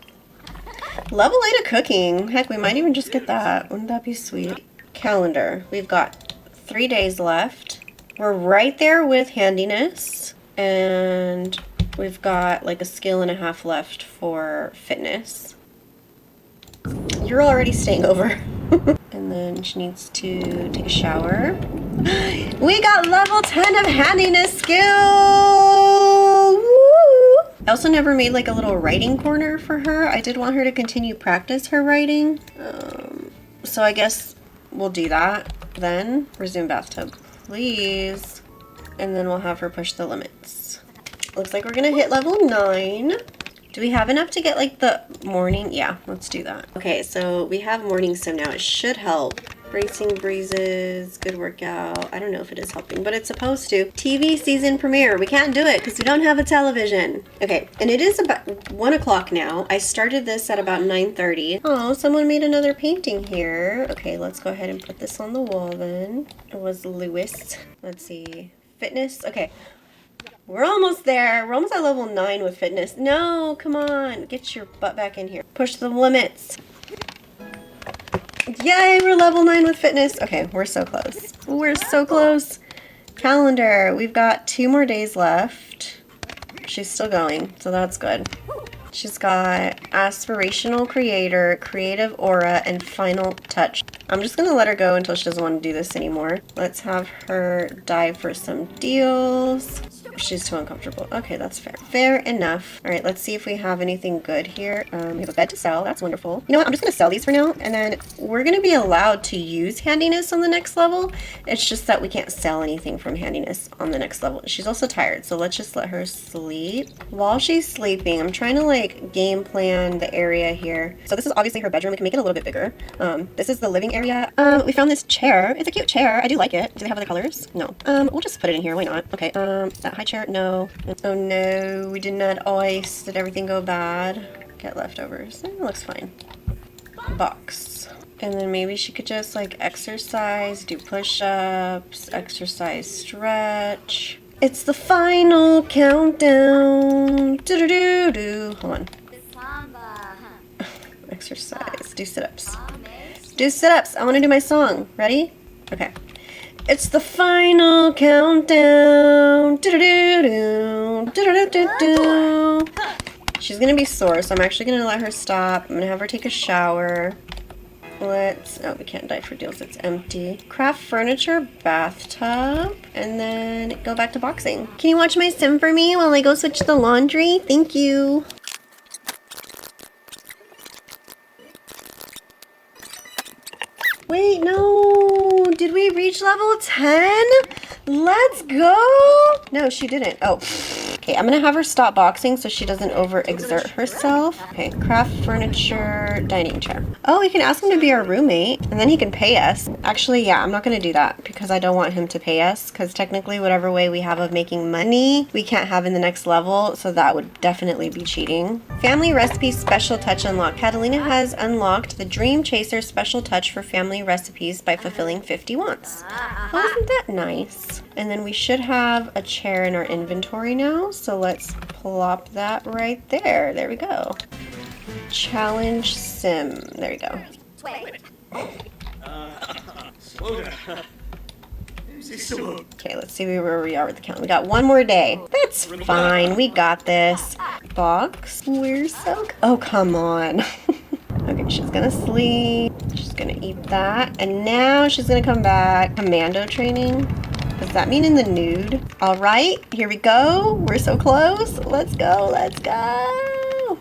Level 8 of cooking. Heck, we might even just get that. Wouldn't that be sweet? Calendar. We've got 3 days left. We're right there with handiness. And we've got like a skill and a half left for fitness. You're already staying over. And then she needs to take a shower. We got level 10 of handiness skill! Woo! I also never made like a little writing corner for her. I did want her to continue practice her writing. So I guess we'll do that then. Resume bathtub, please. And then we'll have her push the limits. Looks like we're gonna hit level 9. Do we have enough to get like the morning? Yeah, let's do that. Okay, so we have morning sim now. It should help. Bracing breezes, good workout. I don't know if it is helping, but it's supposed to. TV season premiere. We can't do it because we don't have a television. Okay, and it is about 1 o'clock now. I started this at about 9:30. Oh, someone made another painting here. Okay, let's go ahead and put this on the wall then. It was Lewis. Let's see. Fitness. Okay. We're almost there. We're almost at level 9 with fitness. No, come on. Get your butt back in here. Push the limits. Yay, we're level 9 with fitness. Okay, we're so close. We're so close. Calendar. We've got 2 more days left. She's still going, so that's good. She's got aspirational creator, creative aura, and final touch. I'm just gonna let her go until she doesn't want to do this anymore. Let's have her dive for some deals. She's too uncomfortable. Okay, that's fair. Fair enough. All right, let's see if we have anything good here. We have a bed to sell. That's wonderful. You know what? I'm just going to sell these for now, and then we're going to be allowed to use handiness on the next level. It's just that we can't sell anything from handiness on the next level. She's also tired, so let's just let her sleep. While she's sleeping, I'm trying to like game plan the area here. So this is obviously her bedroom. We can make it a little bit bigger. This is the living area. We found this chair. It's a cute chair. I do like it. Do they have other colors? No. We'll just put it in here. Why not? Okay. That high chair? No. Oh no, we did not ice. Did everything go bad? Get leftovers. It looks fine. Box. And then maybe she could just like exercise, do push-ups, exercise, stretch. It's the final countdown. Do-do-do-do. Hold on. Exercise. Do sit-ups. Do sit-ups. I want to do my song. Ready? Okay. It's the final countdown. Do-do-do-do. Do-do-do-do-do. She's gonna be sore, so I'm actually gonna let her stop. I'm gonna have her take a shower. Oh, we can't dive for deals. It's empty. Craft furniture, bathtub, and then go back to boxing. Can you watch my sim for me while I go switch the laundry? Thank you. Wait, no. Did we reach level 10? Let's go. No, she didn't. Oh, okay. I'm going to have her stop boxing so she doesn't overexert herself. Okay, craft furniture, dining chair. Oh, we can ask him to be our roommate and then he can pay us. Actually, yeah, I'm not going to do that because I don't want him to pay us because technically whatever way we have of making money, we can't have in the next level. So that would definitely be cheating. Family recipe special touch unlocked. Catalina has unlocked the Dream Chaser special touch for family recipes by fulfilling 50 wants. Oh, isn't that nice? And then we should have a chair in our inventory now. So let's plop that right there. There we go. Challenge sim. There we go. Okay, let's see where we are with the count. We got one more day. That's fine. We got this. Box. We're so... Oh, come on. Okay, she's gonna sleep. She's gonna eat that. And now she's gonna come back. Commando training. Does that mean in the nude? All right, here we go. We're so close. Let's go. Let's go.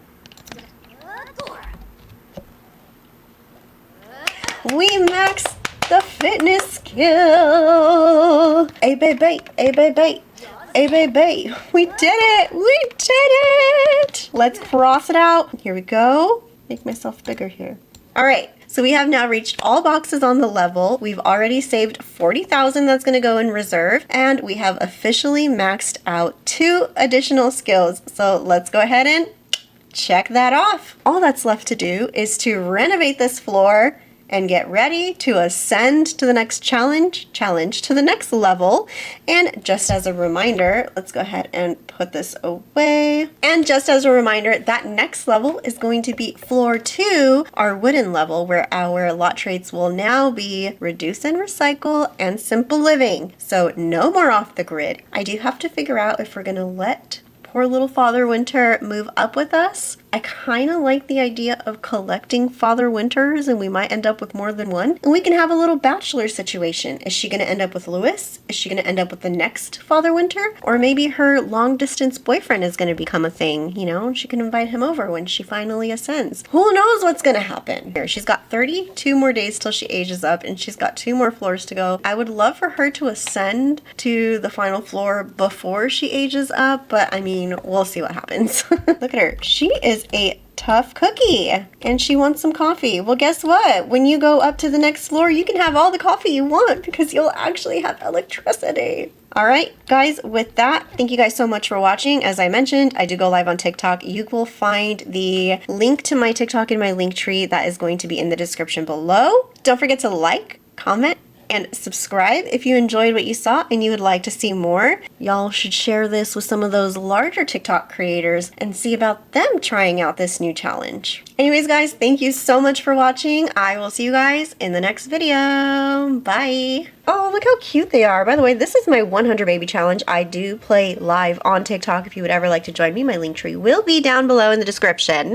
We maxed the fitness skill. Hey, baby. Hey, baby. Hey, baby. We did it. We did it. Let's cross it out. Here we go. Make myself bigger here. All right. So we have now reached all boxes on the level. We've already saved 40,000 that's going to go in reserve. And we have officially maxed out 2 additional skills. So let's go ahead and check that off. All that's left to do is to renovate this floor and get ready to ascend to the next challenge to the next level. And just as a reminder, let's go ahead and put this away. And just as a reminder, that next level is going to be floor 2, our wooden level, where our lot traits will now be reduce and recycle and simple living. So no more off the grid. I do have to figure out if we're gonna let poor little Father Winter move up with us. I kind of like the idea of collecting Father Winters, and we might end up with more than one. And we can have a little bachelor situation. Is she going to end up with Lewis? Is she going to end up with the next Father Winter? Or maybe her long distance boyfriend is going to become a thing, you know, and she can invite him over when she finally ascends. Who knows what's going to happen? Here, she's got 32 more days till she ages up, and she's got 2 more floors to go. I would love for her to ascend to the final floor before she ages up, but I mean, mean, we'll see what happens. Look at her. She is a tough cookie and she wants some coffee. Well, guess what? When you go up to the next floor, you can have all the coffee you want because you'll actually have electricity. All right, guys, with that, thank you guys so much for watching. As I mentioned, I do go live on TikTok. You will find the link to my TikTok in my link tree that is going to be in the description below. Don't forget to like, comment, and subscribe if you enjoyed what you saw and you would like to see more. Y'all should share this with some of those larger TikTok creators and see about them trying out this new challenge. Anyways, guys, thank you so much for watching. I will see you guys in the next video. Bye. Oh, look how cute they are. By the way, this is my 100 baby challenge. I do play live on TikTok. If you would ever like to join me, my link tree will be down below in the description.